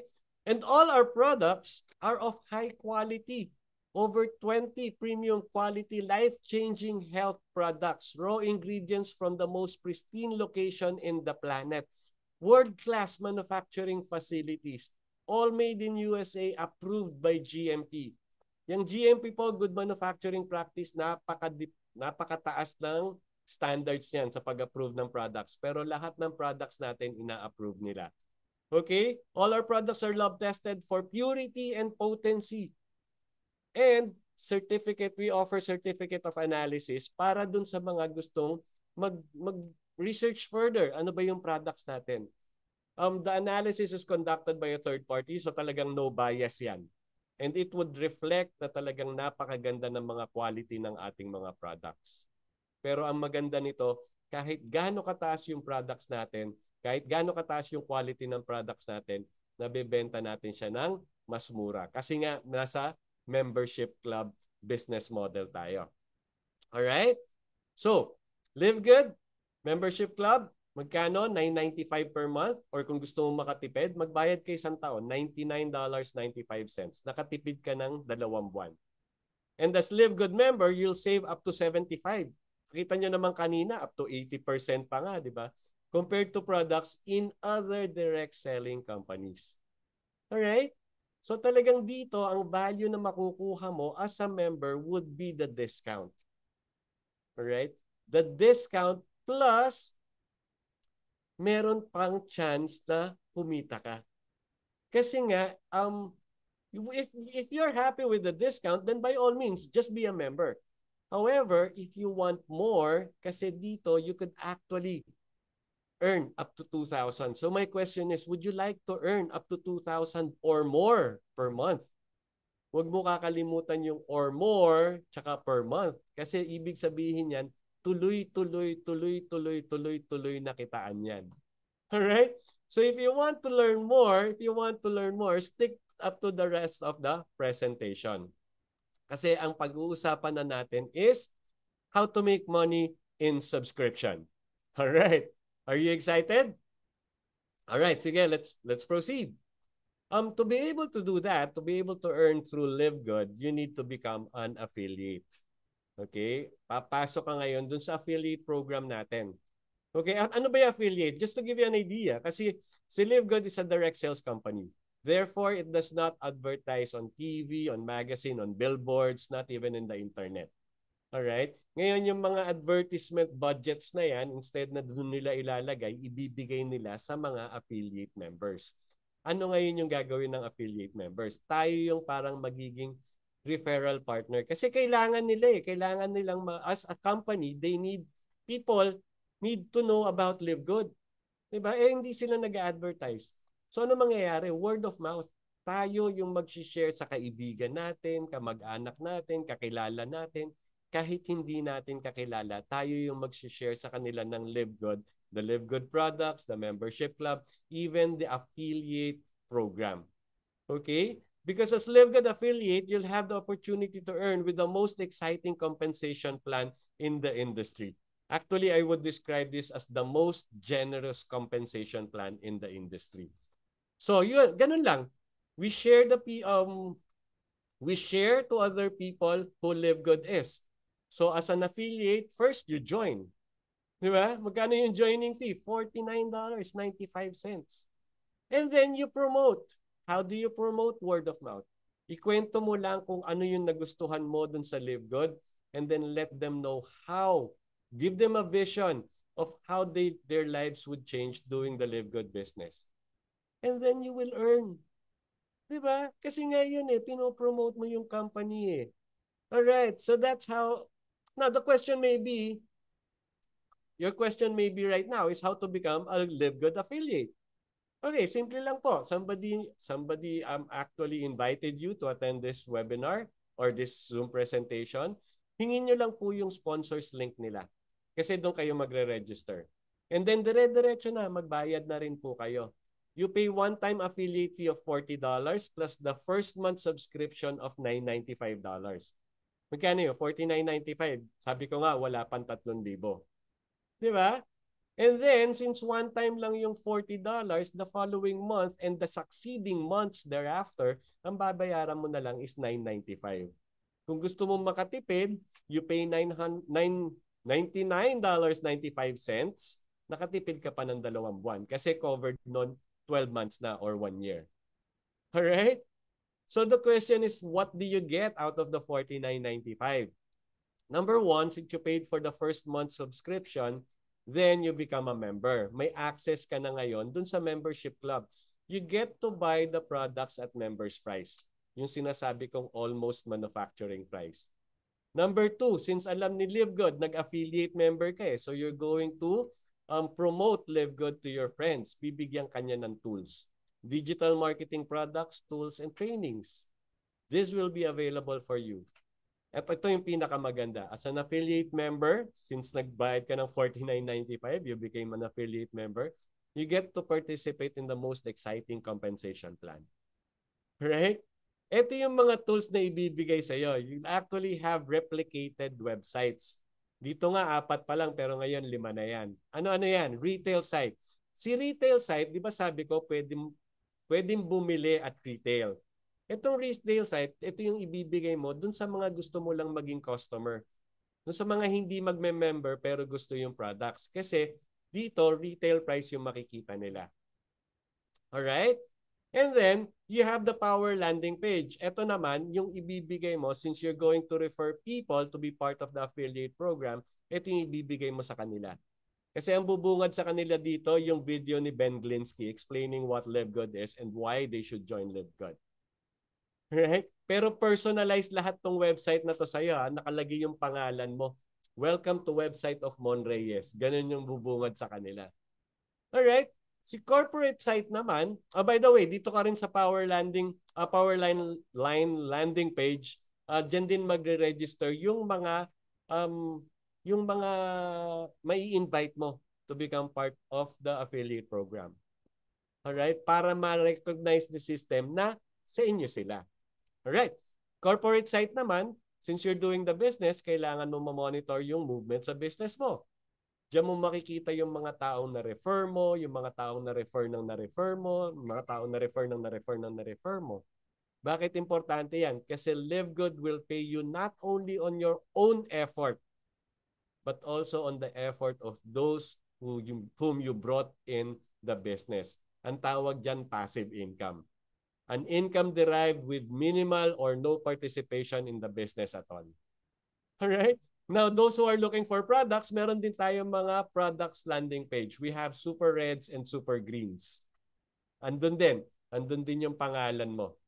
[SPEAKER 1] And all our products are of high quality. Over 20 premium quality, life-changing health products, raw ingredients from the most pristine location in the planet, world-class manufacturing facilities, all made in USA, approved by GMP. Yung GMP po, Good Manufacturing Practice, napakataas ng standards niyan sa pag-approve ng products. Pero lahat ng products natin, ina-approve nila. Okay? All our products are lab tested for purity and potency. And we offer certificate of analysis para dun sa mga gustong mag-research further. Ano ba yung products natin? The analysis is conducted by a third party, so talagang no bias yan. And it would reflect na talagang napakaganda ng mga quality ng ating mga products. Pero ang maganda nito, kahit gaano kataas yung products natin, kahit gaano kataas yung quality ng products natin, nabebenta natin siya ng mas mura. Kasi nga, nasa membership club business model tayo. Alright? So, Live Good, membership club, magkano? $9.95 per month? Or kung gusto mong makatipid, magbayad kay isang taon, $99.95. Nakatipid ka ng 2 buwan. And as Live Good member, you'll save up to 75. Kita nyo naman kanina, up to 80% pa nga, di ba? Compared to products in other direct selling companies. Alright? So talagang dito, ang value na makukuha mo as a member would be the discount. Alright? The discount plus meron pang chance na kumita ka. Kasi nga, if you're happy with the discount, then by all means, just be a member. However, if you want more, kasi dito, you could actually earn up to 2,000. So my question is, would you like to earn up to 2,000 or more per month? Huwag mo kakalimutan yung or more tsaka per month. Kasi ibig sabihin yan, tuloy na kitaan yan. Alright? So if you want to learn more, stick up to the rest of the presentation. Kasi ang pag-uusapan na natin is how to make money in subscription. Alright? Are you excited? Alright, sige, let's proceed. To be able to do that, to be able to earn through Live Good, you need to become an affiliate. Okay? Papasok ka ngayon dun sa affiliate program natin. Okay, ano ba yung affiliate? Just to give you an idea, kasi si Live Good is a direct sales company. Therefore, it does not advertise on TV, on magazine, on billboards, not even in the internet. Alright? Ngayon, yung mga advertisement budgets na yan, instead na doon nila ilalagay, ibibigay nila sa mga affiliate members. Ano ngayon yung gagawin ng affiliate members? Tayo yung parang magiging referral partner. Kasi kailangan nila kailangan nilang, as a company, people need to know about Live Good. Diba? Hindi sila nag-advertise. So ano mangyayari? Word of mouth. Tayo yung mag-share sa kaibigan natin, kamag-anak natin, kakilala natin. Kahit hindi natin kakilala, tayo yung mag-share sa kanila ng Live Good, the Live Good products, the membership club, even the affiliate program. Okay? Because as Live Good affiliate, you'll have the opportunity to earn with the most exciting compensation plan in the industry. Actually, I would describe this as the most generous compensation plan in the industry. So, yun, ganun lang. We share to other people who Live Good is. So as an affiliate, first you join. Di ba? Magkano yung joining fee? $49.95. And then you promote. How do you promote? Word of mouth. Ikwento mo lang kung ano yung nagustuhan mo dun sa Live Good and then let them know how. Give them a vision of how their lives would change doing the Live Good business. And then you will earn. Diba? Kasi nga yun pinopromote mo yung company Alright, so that's how, now the question may be, your question may be right now is how to become a Live Good affiliate. Okay, simple lang po. Somebody actually invited you to attend this webinar or this Zoom presentation. Hingin nyo lang po yung sponsors link nila. Kasi doon kayo magre-register. And then dire-diretso na, magbayad na rin po kayo. You pay one-time affiliate fee of $40 plus the first month subscription of $995. Magkano yun? $49.95. Sabi ko nga, wala pang 3,000. Di ba? And then, since one time lang yung $40, the following month and the succeeding months thereafter, ang babayaran mo na lang is $995. Kung gusto mo makatipid, you pay $99.95. Nakatipid ka pa ng 2 buwan kasi covered non 12 months na or 1 year. Alright? So the question is, what do you get out of the $49.95? Number one, since you paid for the first month subscription, then you become a member. May access ka na ngayon dun sa membership club. You get to buy the products at member's price. Yung sinasabi kong almost manufacturing price. Number two, since alam ni Live Good, nag-affiliate member ka so you're going to promote Live Good to your friends. Bibigyan kanya ng tools. Digital marketing products, tools, and trainings. This will be available for you. At ito yung pinakamaganda. As an affiliate member, since nagbayad ka ng $49.95, you became an affiliate member, you get to participate in the most exciting compensation plan. Right? Ito yung mga tools na ibibigay sa'yo. You actually have replicated websites. Dito nga, 4 pa lang, pero ngayon 5 na yan. Ano-ano yan? Retail site. Si retail site, di ba sabi ko, pwedeng bumili at retail. Itong retail site, ito yung ibibigay mo dun sa mga gusto mo lang maging customer. Dun sa mga hindi magme-member pero gusto yung products. Kasi dito, retail price yung makikita nila. Alright? And then, you have the power landing page. Ito naman, yung ibibigay mo, since you're going to refer people to be part of the affiliate program, ito yung ibibigay mo sa kanila. Kasi ang bubungad sa kanila dito, yung video ni Ben Glinsky explaining what Live Good is and why they should join Live Good. Right? Pero personalized lahat tong website na to sa'yo. Nakalagay yung pangalan mo. Welcome to website of Mon Reyes. Ganun yung bubungad sa kanila. Alright? Si corporate site naman, by the way, dito ka rin sa Powerline landing page, dyan din magre-register yung mga mai-invite mo to become part of the affiliate program. Alright? Para ma-recognize the system na sa inyo sila. Alright. Corporate site naman, since you're doing the business, kailangan mo ma-monitor yung movement sa business mo. Diyan mo makikita yung mga taong na-refer mo, yung mga taong na-refer ng na-refer mo, mga taong na-refer ng na-refer ng na-refer mo. Bakit importante yan? Kasi Live Good will pay you not only on your own effort, but also on the effort of those whom you brought in the business. Ang tawag dyan, passive income. An income derived with minimal or no participation in the business at all. Alright? Now, those who are looking for products, meron din tayong mga products landing page. We have super reds and super greens. Andun din yung pangalan mo.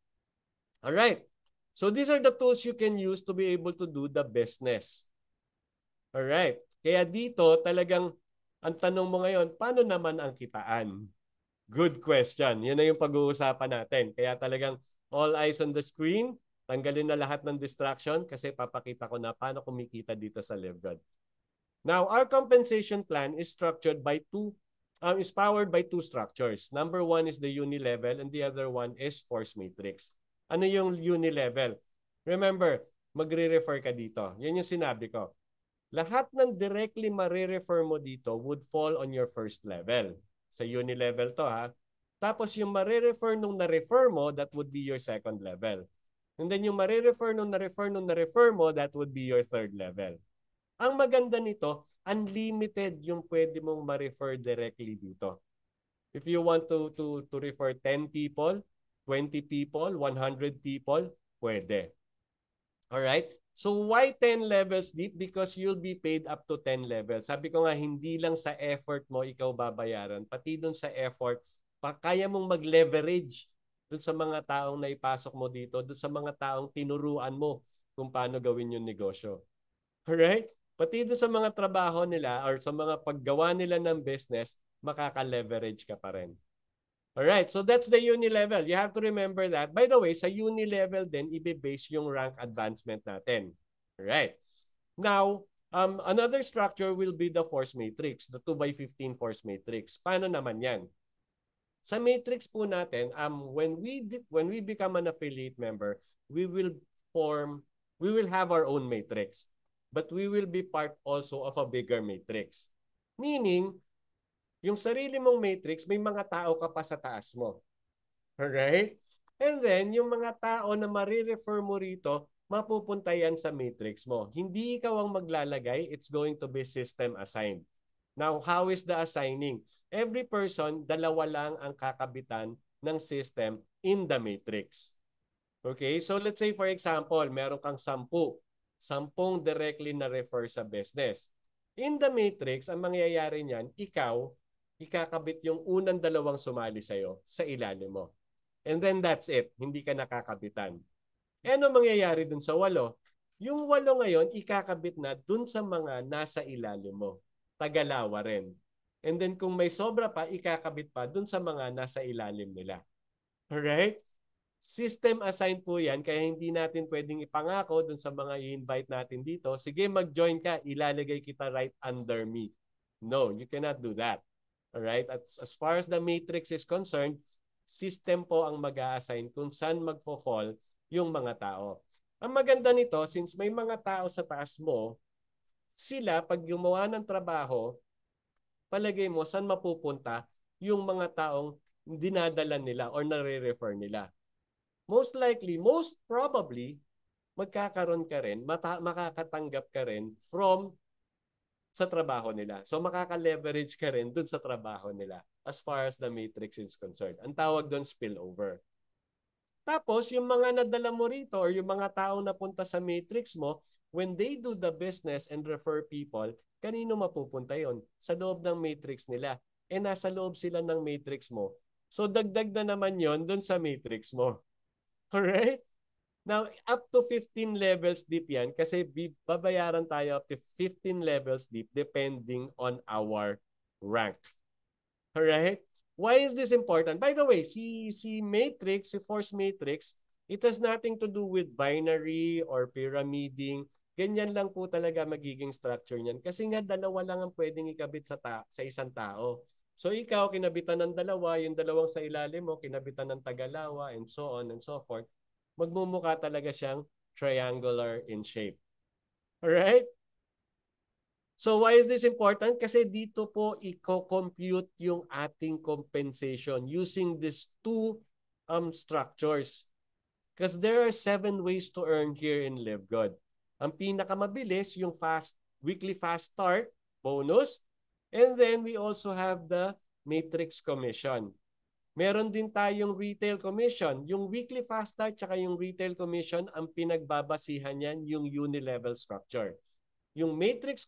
[SPEAKER 1] Alright. So these are the tools you can use to be able to do the business. Alright. Kaya dito talagang ang tanong mo ngayon, paano naman ang kitaan? Good question. Yun na yung pag-uusapan natin. Kaya talagang all eyes on the screen. Tanggalin na lahat ng distraction kasi papakita ko na paano kumikita dito sa Live Good. Now, our compensation plan is structured by is powered by 2 structures. Number 1 is the uni-level and the other one is force matrix. Ano yung uni-level? Remember, magre-refer ka dito. Yan yung sinabi ko. Lahat ng directly marirefer mo dito would fall on your first level. Sa uni-level to Tapos yung marirefer nung na-refer mo, that would be your second level. And then yung marirefer nung na-refer mo, that would be your third level. Ang maganda nito, unlimited yung pwede mong ma-refer directly dito. If you want to refer 10 people, 20 people, 100 people, pwede. Alright? So why 10 levels deep? Because you'll be paid up to 10 levels. Sabi ko nga, hindi lang sa effort mo ikaw babayaran, pati dun sa effort, kaya mong mag-leverage dun sa mga taong naipasok mo dito, dun sa mga taong tinuruan mo kung paano gawin yung negosyo. Alright? Pati dun sa mga trabaho nila or sa mga paggawa nila ng business, makaka-leverage ka pa rin. Alright, so that's the uni level. You have to remember that. By the way, sa uni level din, ibe-base yung rank advancement natin. Alright. Now, another structure will be the force matrix, the 2x15 force matrix. Paano naman yan? Sa matrix po natin, when we become an affiliate member, we will have our own matrix. But we will be part also of a bigger matrix. Meaning, yung sarili mong matrix, may mga tao ka pa sa taas mo. Alright? And then, yung mga tao na marirefer mo rito, mapupunta yan sa matrix mo. Hindi ikaw ang maglalagay, it's going to be system assigned. Now, how is the assigning? Every person, dalawa lang ang kakabitan ng system in the matrix. Okay? So, let's say for example, meron kang 10. 10 directly na refer sa business. In the matrix, ang mangyayari niyan, ikaw, ikakabit yung unang 2 sumali sa'yo sa ilalim mo. And then that's it. Hindi ka nakakabitan. E ano mangyayari dun sa 8? Yung 8 ngayon, ikakabit na dun sa mga nasa ilalim mo. Tagalawa rin. And then kung may sobra pa, ikakabit pa dun sa mga nasa ilalim nila. Alright? System assigned po yan, kaya hindi natin pwedeng ipangako dun sa mga i-invite natin dito. Sige, mag-join ka, ilalagay kita right under me. No, you cannot do that. Alright? As far as the matrix is concerned, system po ang mag-a-assign kung saan magfo-fall yung mga tao. Ang maganda nito, since may mga tao sa taas mo, sila, pag gumawa ng trabaho, palagay mo saan mapupunta yung mga taong dinadala nila or nare-refer nila. Most likely, most probably, magkakaroon ka rin, makakatanggap ka rin from sa trabaho nila. So makaka-leverage ka rin dun sa trabaho nila as far as the matrix is concerned. Ang tawag doon spillover. Tapos yung mga nadala mo rito or yung mga taong napunta sa matrix mo, when they do the business and refer people, kanino mapupunta yon? Sa loob ng matrix nila. Eh nasa loob sila ng matrix mo. So dagdag na naman yon dun sa matrix mo. Alright? Now, up to 15 levels deep yan kasi babayaran tayo up to 15 levels deep depending on our rank. Alright? Why is this important? By the way, si matrix, si force matrix, it has nothing to do with binary or pyramiding. Ganyan lang po talaga magiging structure niyan. Kasi nga 2 lang ang pwedeng ikabit sa isang tao. So ikaw, kinabitan ng 2, yung 2 sa ilalim mo, kinabitan ng tagalawa, and so on and so forth. Magmumukha talaga siyang triangular in shape. Alright? So why is this important? Kasi dito po i-compute yung ating compensation using these 2 structures. Because there are 7 ways to earn here in Live Good. Ang pinakamabilis, yung weekly fast start bonus. And then we also have the matrix commission. Meron din tayong retail commission. Yung weekly fast start tsaka yung retail commission, ang pinagbabasihan yan yung uni-level structure. Yung matrix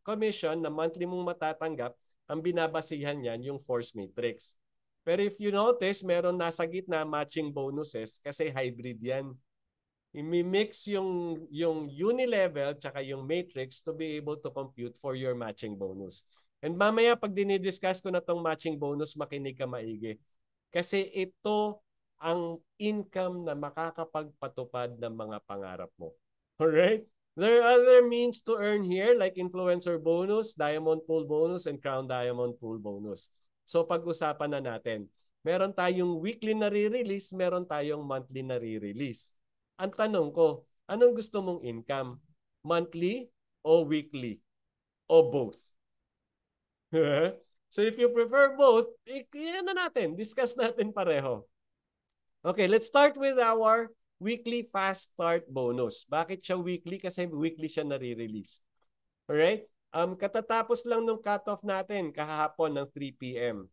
[SPEAKER 1] commission na monthly mong matatanggap, ang binabasihan yan yung force matrix. Pero if you notice, meron nasa gitna matching bonuses kasi hybrid yan. I-mix yung uni-level tsaka yung matrix to be able to compute for your matching bonus. And mamaya pag dinidiscuss ko na tong matching bonus, makinig ka maigi. Kasi ito ang income na makakapagpatupad ng mga pangarap mo. Alright? There are other means to earn here like influencer bonus, diamond pool bonus, and crown diamond pool bonus. So pag-usapan na natin. Meron tayong weekly na re-release, meron tayong monthly na re-release. Ang tanong ko, anong gusto mong income? Monthly o weekly? O both? So if you prefer both, yan na natin. Discuss natin pareho. Okay, let's start with our weekly fast start bonus. Bakit siya weekly? Kasi weekly siya nare-release. Alright? Katatapos lang nung cutoff natin kahapon ng 3 p.m.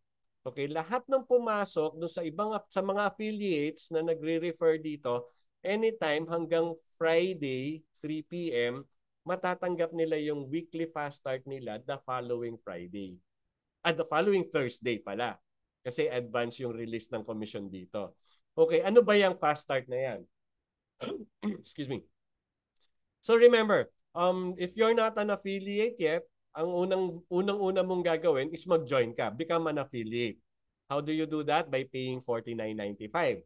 [SPEAKER 1] Okay, lahat ng pumasok dun sa mga affiliates na nagre-refer dito, anytime hanggang Friday 3 p.m. matatanggap nila yung weekly fast start nila the following Friday. The following Thursday pala. Kasi advance yung release ng commission dito. Okay, ano ba yung fast start na yan? Excuse me. So remember, if you're not an affiliate yet, ang unang-una mong gagawin is mag-join ka, become an affiliate. How do you do that? By paying $49.95.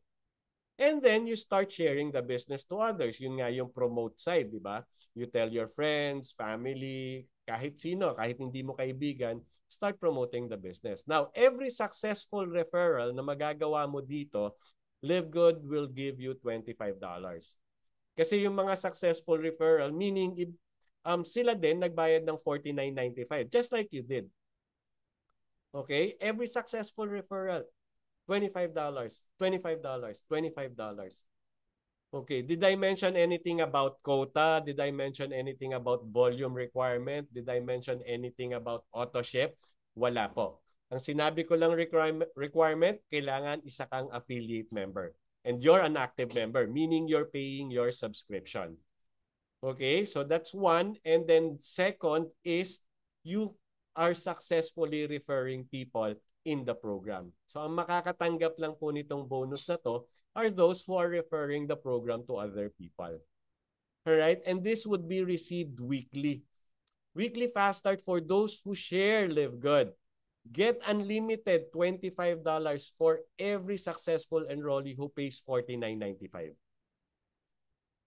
[SPEAKER 1] And then you start sharing the business to others. Yun nga yung promote side, di ba? You tell your friends, family, kahit sino, kahit hindi mo kaibigan, start promoting the business. Now, every successful referral na magagawa mo dito, LiveGood will give you $25. Kasi yung mga successful referral, meaning sila din nagbayad ng $49.95, just like you did. Okay? Every successful referral, $25, $25, $25. Okay, did I mention anything about quota? Did I mention anything about volume requirement? Did I mention anything about auto ship? Wala po. Ang sinabi ko lang requirement, kailangan isa kang affiliate member. And you're an active member, meaning you're paying your subscription. Okay, so that's one. And then second is you are successfully referring people in the program. So ang makakatanggap lang po nitong bonus na to are those who are referring the program to other people. Alright? And this would be received weekly. Weekly fast start for those who share LiveGood. Get unlimited $25 for every successful enrollee who pays $49.95.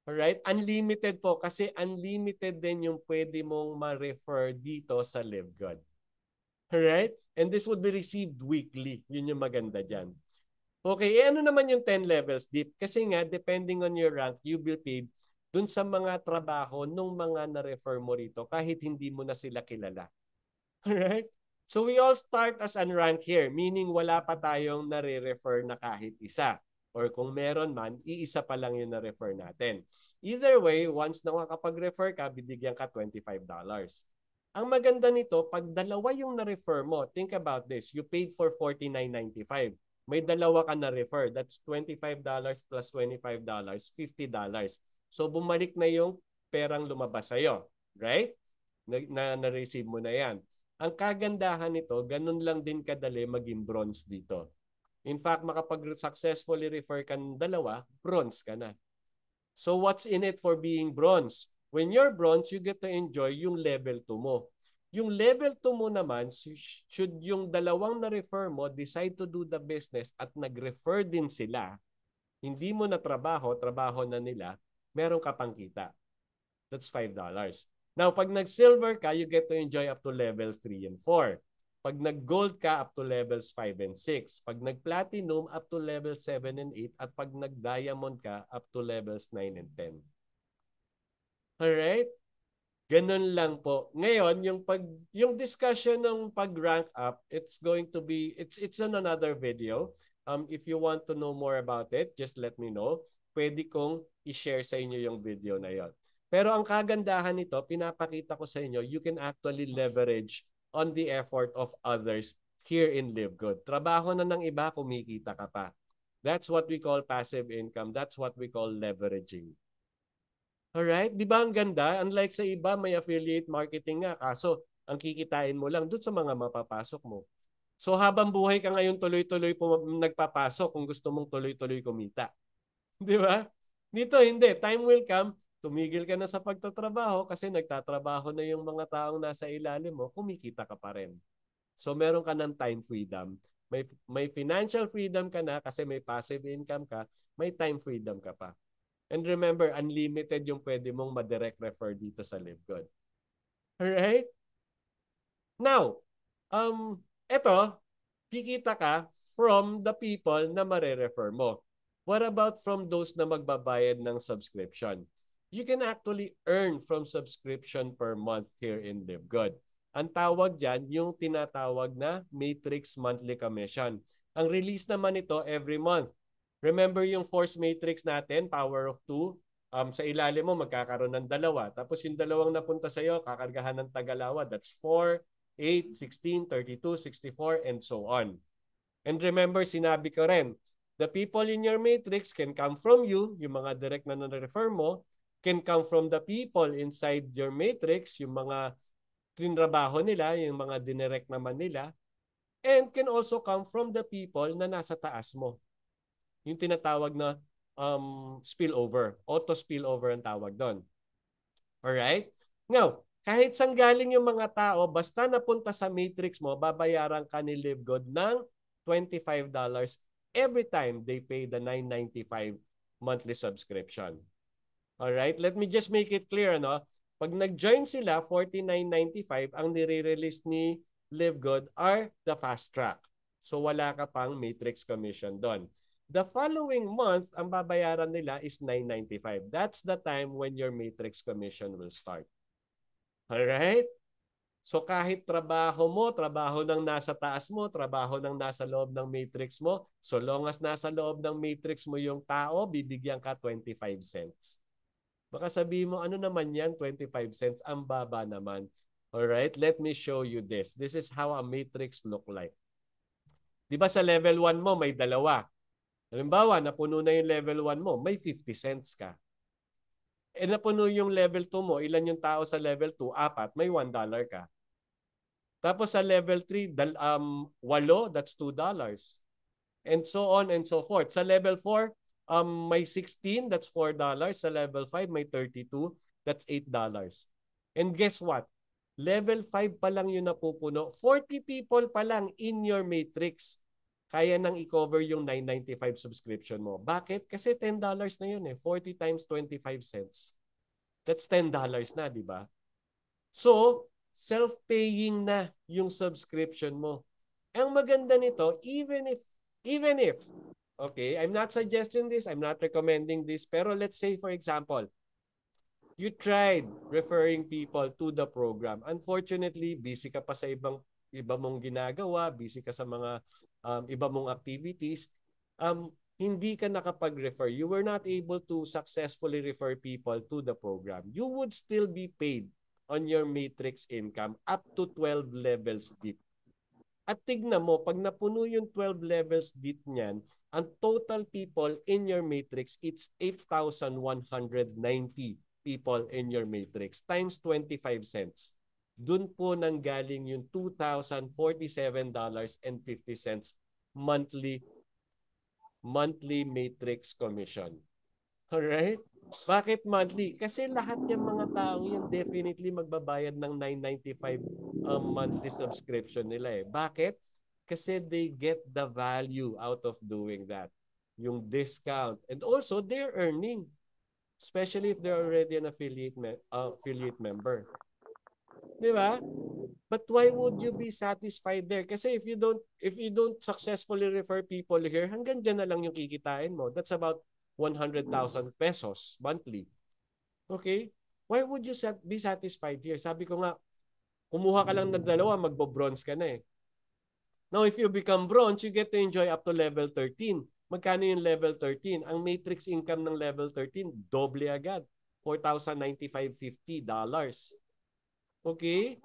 [SPEAKER 1] Alright? Unlimited po kasi unlimited din yung pwede mong ma-refer dito sa LiveGood. Alright? And this would be received weekly. Yun yung maganda dyan. Okay, ano naman yung 10 levels deep? Kasi nga, depending on your rank, you will paid dun sa mga trabaho nung mga na-refer mo rito kahit hindi mo na sila kilala. Alright? So we all start as unranked here, meaning wala pa tayong nare-refer na kahit isa. Or kung meron man, iisa pa lang yung na-refer natin. Either way, once na makapag-refer ka, bibigyan ka $25. Ang maganda nito, pag dalawa yung na-refer mo, think about this, you paid for $49.95. May dalawa ka na-refer. That's $25 plus $25, $50. So bumalik na yung perang lumabas sa'yo. Right? Na-receive mo na yan. Ang kagandahan nito, ganun lang din kadali maging bronze dito. In fact, makapag-successfully refer ka ng dalawa, bronze ka na. So what's in it for being bronze? When you're bronze, you get to enjoy yung level 2 mo. Yung level 2 mo naman, should yung dalawang na-refer mo decide to do the business at nag-refer din sila, hindi mo na trabaho na nila, meron ka pang kita. That's $5. Now, pag nag-silver ka, you get to enjoy up to level 3 and 4. Pag nag-gold ka, up to levels 5 and 6. Pag nag-platinum, up to level 7 and 8. At pag nag-diamond ka, up to levels 9 and 10. Alright? Ganun lang po. Ngayon, yung discussion ng pag-rank up, it's on another video. If you want to know more about it, just let me know. Pwede kong i-share sa inyo yung video na yon. Pero ang kagandahan nito, pinapakita ko sa inyo, you can actually leverage on the effort of others here in LiveGood. Trabaho na ng iba, kumikita ka pa. That's what we call passive income. That's what we call leveraging. Alright? Di ba ang ganda? Unlike sa iba, may affiliate marketing nga. Kaso, ang kikitain mo lang doon sa mga mapapasok mo. So, habang buhay ka ngayon, tuloy-tuloy nagpapasok kung gusto mong tuloy-tuloy kumita. Di ba? Dito, hindi. Time will come, tumigil ka na sa pagtatrabaho kasi nagtatrabaho na yung mga taong nasa ilalim mo, kumikita ka pa rin. So, meron ka ng time freedom. May financial freedom ka na kasi may passive income ka, may time freedom ka pa. And remember, unlimited yung pwede mong ma-direct refer dito sa LiveGood. Alright? Now, eto, kikita ka from the people na mare-refer mo. What about from those na magbabayad ng subscription? You can actually earn from subscription per month here in LiveGood. Ang tawag dyan, yung tinatawag na Matrix Monthly Commission. Ang release naman ito every month. Remember yung force matrix natin, power of 2? Sa ilalim mo, magkakaroon ng dalawa. Tapos yung dalawang napunta sa iyo, kakargahan ng tagalawa. That's 4, 8, 16, 32, 64, and so on. And remember, sinabi ko rin, the people in your matrix can come from you, yung mga direct na na-refer mo, can come from the people inside your matrix, yung mga tinrabaho nila, yung mga dinirect naman nila, and can also come from the people na nasa taas mo. Yung tinatawag na spillover, auto spillover ang tawag doon. Alright? Now, kahit saan galing yung mga tao, basta napunta sa matrix mo, babayaran ka ni LiveGood ng $25 every time they pay the $9.95 monthly subscription. Alright? Let me just make it clear, no? Pag nag-join sila, $49.95 ang nire-release ni LiveGood are the fast track. So wala ka pang matrix commission doon. The following month, ang babayaran nila is $9.95. That's the time when your matrix commission will start. Alright? So kahit trabaho mo, trabaho ng nasa taas mo, trabaho ng nasa loob ng matrix mo, so long as nasa loob ng matrix mo yung tao, bibigyan ka 25 cents. Baka sabihin mo, ano naman yan? 25 cents. Ang baba naman. Alright? Let me show you this. This is how a matrix look like. Di ba sa level 1 mo, may dalawa. Halimbawa, napuno na yung level 1 mo, may 50 cents ka. E napuno yung level 2 mo, ilan yung tao sa level 2? 4, may $1 ka. Tapos sa level 3, 8, that's $2. And so on and so forth. Sa level 4, may 16, that's $4. Sa level 5, may 32, that's $8. And guess what? Level 5 pa lang yung napupuno. 40 people pa lang in your matrix. Kaya nang i-cover yung $9.95 subscription mo. Bakit? Kasi $10 na yun eh. 40 times 25 cents. That's $10 na, di ba? So, self-paying na yung subscription mo. Ang maganda nito, even if, okay, I'm not suggesting this, I'm not recommending this, pero let's say, for example, you tried referring people to the program. Unfortunately, busy ka pa sa iba mong ginagawa, busy ka sa mga iba mong activities, hindi ka nakapag-refer. You were not able to successfully refer people to the program. You would still be paid on your matrix income up to 12 levels deep. At tignan mo, pag napuno yung 12 levels deep niyan, ang total people in your matrix, it's 8,190 people in your matrix times 25 cents. Doon po nanggaling yung $2,047.50 monthly matrix commission. Alright? Bakit monthly? Kasi lahat yung mga tao yan definitely magbabayad ng $9.95 monthly subscription nila eh. Bakit? Kasi they get the value out of doing that. Yung discount. And also, they're earning. Especially if they're already an affiliate member. Di ba? But why would you be satisfied there? Kasi if you don't successfully refer people here, hanggang dyan na lang yung kikitain mo. That's about 100,000 pesos monthly. Okay? Why would you be satisfied here? Sabi ko nga, kumuha ka lang ng dalawa, magbo-bronze ka na eh. Now, if you become bronze, you get to enjoy up to level 13. Magkano yung level 13? Ang matrix income ng level 13, doble agad. $4,095.50. Okay?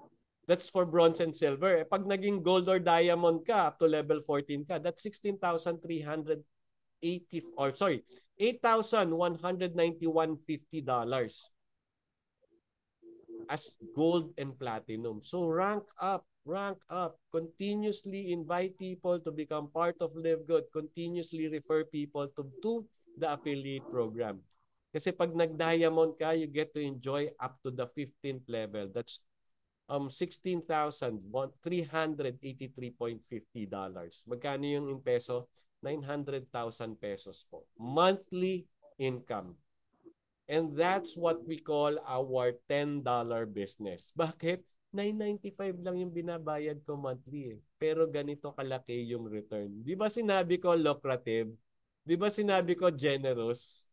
[SPEAKER 1] That's for bronze and silver. Pag naging gold or diamond ka, up to level 14 ka, that's $8,191.50. As gold and platinum. So rank up. Continuously invite people to become part of LiveGood. Continuously refer people to the affiliate program. Kasi pag nag-diamond ka, you get to enjoy up to the 15th level. That's $16,383.50. Magkano yung in peso? 900,000 pesos po. Monthly income. And that's what we call our $10 business. Bakit? $9.95 lang yung binabayad ko monthly eh. Pero ganito kalaki yung return. Di ba sinabi ko lucrative? Di ba sinabi ko generous?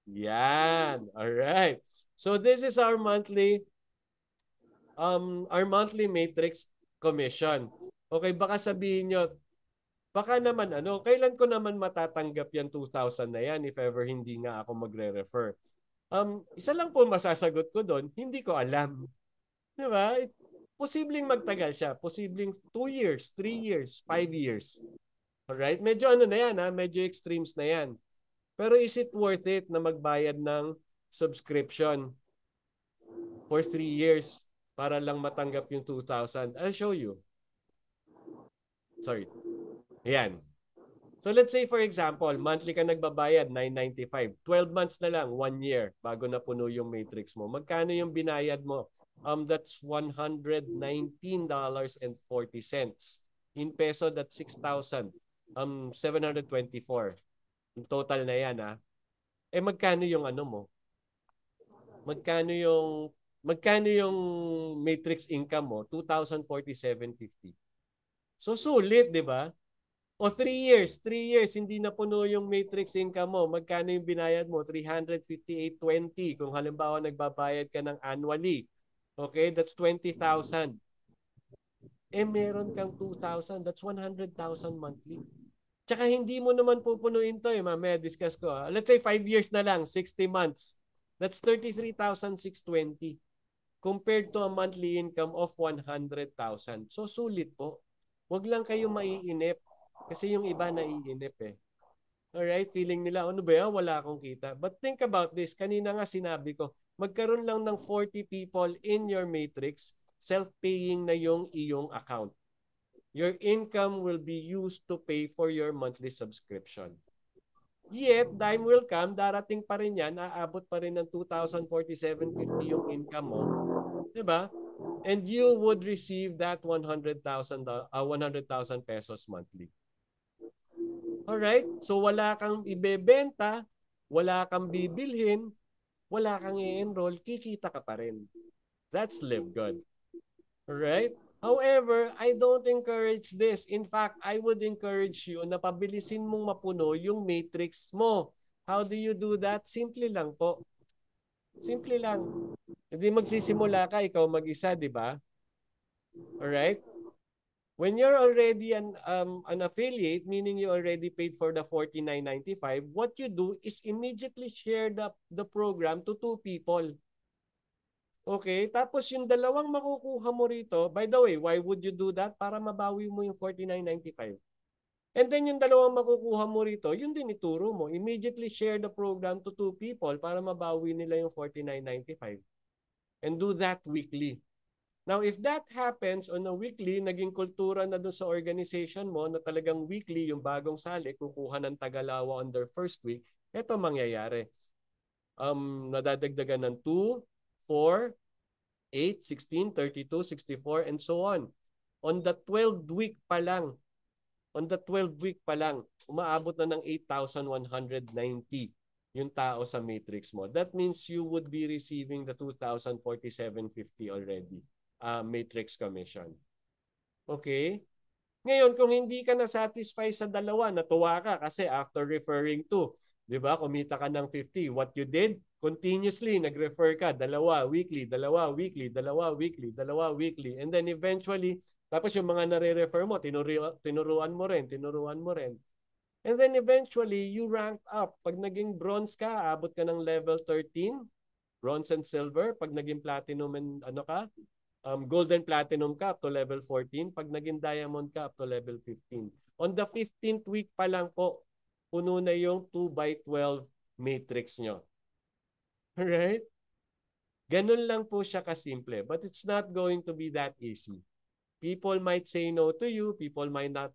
[SPEAKER 1] Yan. Alright. So this is our monthly matrix commission. Okay, baka sabihin nyo, baka naman kailan ko naman matatanggap yan 2,000 na yan if ever hindi nga ako magre-refer? Isa lang po masasagot ko doon, hindi ko alam. Di ba? Posibleng magtagal siya. Posibleng 2 years, 3 years, 5 years. Alright? Medyo ano na yan, ha? Medyo extremes na yan. Pero is it worth it na magbayad ng subscription for 3 years para lang matanggap yung 2,000? I'll show you. Sorry. Ayan. So let's say for example, monthly ka nagbabayad, $995. 12 months na lang, 1 year, bago na puno yung matrix mo. Magkano yung binayad mo? That's $119.40. In peso, that's 6,724. Yung total na yan, ha? Magkano yung ano mo? Magkano yung matrix income mo? 2,047.50. So sulit, di ba? O 3 years, 3 years, hindi na puno yung matrix income mo. Magkano yung binayad mo? 358.20. Kung halimbawa nagbabayad ka ng annually. Okay, that's 20,000. Meron kang 2,000. That's 100,000 monthly. Tsaka hindi mo naman pupunuin to mamaya discuss ko. Let's say 5 years na lang, 60 months. That's 33,620 compared to a monthly income of 100,000. So sulit po. Huwag lang kayo maiinip kasi yung iba naiinip Alright, feeling nila, ano ba yan? Wala akong kita. But think about this. Kanina nga sinabi ko, magkaroon lang ng 40 people in your matrix, self-paying na yung iyong account. Your income will be used to pay for your monthly subscription. Yet, time will come, darating pa rin yan, aabot pa rin ng 2,047.50 yung income mo. Diba? And you would receive that 100,000 pesos monthly. Alright? So wala kang ibebenta, wala kang bibilhin, wala kang i-enroll, kikita ka pa rin. That's Live Good. Alright? However, I don't encourage this. In fact, I would encourage you na pabilisin mong mapuno yung matrix mo. How do you do that? Simple lang po. Simple lang. Hindi magsisimula ka, ikaw mag-isa, di ba? Alright? When you're already an affiliate, meaning you already paid for the $49.95, what you do is immediately share the program to 2 people. Okay? Tapos yung dalawang makukuha mo rito, by the way, why would you do that? Para mabawi mo yung $49.95. And then yung dalawang makukuha mo rito, yun din ituro mo. Immediately share the program to 2 people para mabawi nila yung $49.95. And do that weekly. Now, if that happens on a weekly, naging kultura na doon sa organization mo na talagang weekly, yung bagong sali, kukuha ng Tagalawa on their first week, ito mangyayari. Nadadagdagan ng 2, 4, 8, 16, 32, 64, and so on. On the 12th week pa lang, umaabot na ng 8,190 yung tao sa matrix mo. That means you would be receiving the 2,047.50 already. Matrix commission. Okay? Ngayon, kung hindi ka na-satisfy sa dalawa, natuwa ka kasi after referring to, di ba, kumita ka ng 50. What you did? Continuously, nag-refer ka, dalawa weekly, dalawa weekly, dalawa weekly, dalawa weekly. And then eventually, tapos yung mga nare-refer mo, tinuruan mo rin. And then eventually, you rank up. Pag naging bronze ka, abot ka ng level 13, bronze and silver. Pag naging platinum and gold and platinum ka up to level 14. Pag naging diamond ka up to level 15. On the 15th week pa lang po, puno na yung 2x12 matrix nyo. Alright? Ganun lang po siya kasimple. But it's not going to be that easy. People might say no to you. People might not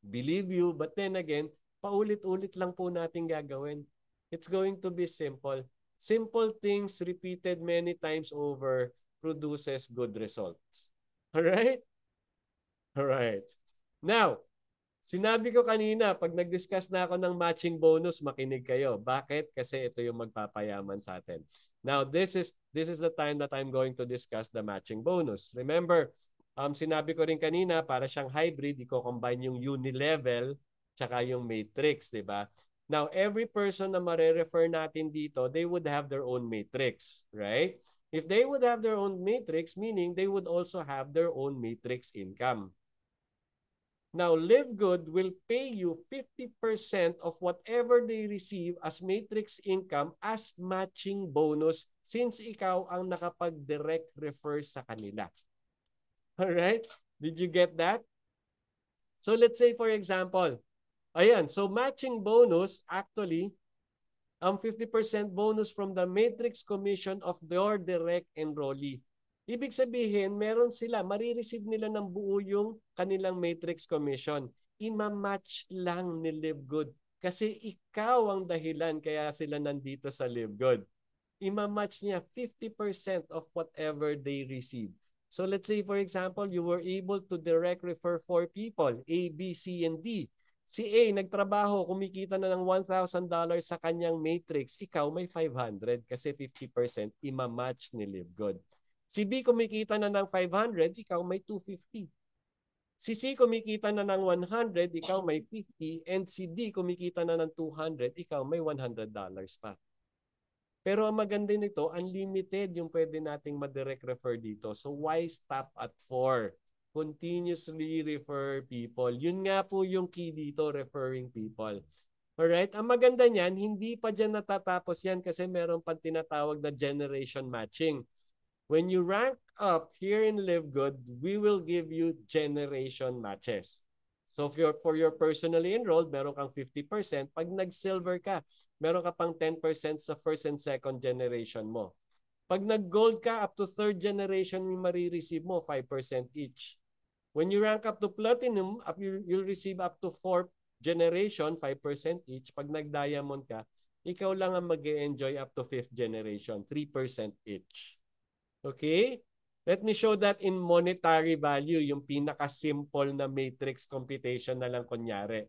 [SPEAKER 1] believe you. But then again, paulit-ulit lang po natin gagawin. It's going to be simple. Simple things repeated many times over produces good results. Alright? Alright. Now, sinabi ko kanina, pag nag-discuss na ako ng matching bonus, makinig kayo. Bakit? Kasi ito yung magpapayaman sa atin. Now, this is the time that I'm going to discuss the matching bonus. Remember, sinabi ko rin kanina, para siyang hybrid, i-combine yung unilevel tsaka yung matrix, di ba? Now, every person na mare-refer natin dito, they would have their own matrix, right? If they would have their own matrix, meaning they would also have their own matrix income. Now, Live Good will pay you 50% of whatever they receive as matrix income as matching bonus since ikaw ang nakapag-direct refer sa kanila. Alright? Did you get that? So let's say for example, ayan, so matching bonus actually, ang 50% bonus from the matrix commission of your direct enrollee. Ibig sabihin, meron sila, marireceive nila ng buo yung kanilang matrix commission. Ima-match lang ni LiveGood kasi ikaw ang dahilan kaya sila nandito sa LiveGood. Ima-match niya 50% of whatever they receive. So let's say for example, you were able to direct refer 4 people, A, B, C, and D. Si A, nagtrabaho, kumikita na ng $1,000 sa kanyang matrix. Ikaw may 500 kasi 50% ima-match ni LiveGood. Si B, kumikita na ng 500, ikaw may 250. Si C, kumikita na ng 100, ikaw may 50. And si D, kumikita na ng 200, ikaw may $100 pa. Pero ang maganda nito, unlimited yung pwede nating ma-direct refer dito. So why stop at 4? Continuously refer people. Yun nga po yung key dito, referring people. Alright? Ang maganda niyan, hindi pa dyan natatapos yan kasi meron pang tinatawag na generation matching. When you rank up here in LiveGood, we will give you generation matches. So for your personally enrolled, meron kang 50%. Pag nag-silver ka, meron ka pang 10% sa first and second generation mo. Pag nag-gold ka, up to third generation, yung marireceive mo, 5% each. When you rank up to platinum, you'll receive up to 4th generation, 5% each. Pag nag-diamond ka, ikaw lang ang mag-enjoy up to 5th generation, 3% each. Okay? Let me show that in monetary value, yung pinaka-simple na matrix computation na lang kunyari.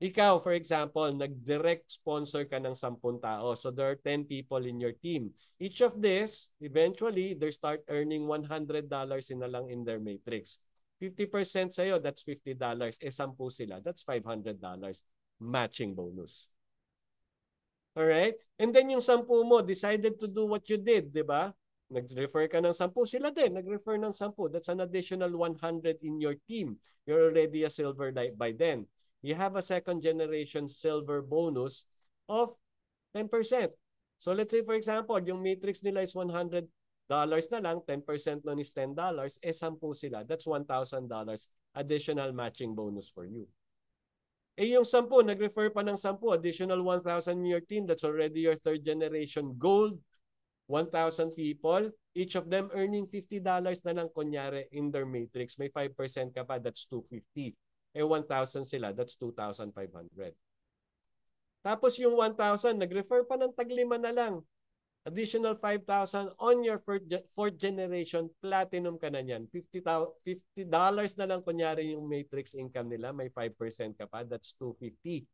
[SPEAKER 1] Ikaw, for example, nag-direct sponsor ka ng 10 tao. So there are 10 people in your team. Each of this, eventually, they start earning $100 na lang in their matrix. 50% sa'yo, that's $50. 10 sila, that's $500. Matching bonus. Alright? And then yung 10 mo, decided to do what you did, di ba? Nag-refer ka ng 10, sila din, nag-refer ng 10. That's an additional 100 in your team. You're already a silver by then. You have a second generation silver bonus of 10%. So let's say for example, yung matrix nila is $100 na lang, 10% nun is $10, 10 sila. That's $1,000 additional matching bonus for you. Yung 10, nag-refer pa ng 10, additional 1,000 in your team, that's already your third generation gold, 1,000 people, each of them earning $50 na lang kunyari in their matrix. May 5% ka pa, that's $250. 1,000 sila, that's $2,500. Tapos yung 1,000, nag-refer pa ng tag-5 na lang. Additional 5,000 on your fourth generation, platinum ka na yan. $50 na lang kunyari yung matrix income nila, may 5% ka pa, that's $250.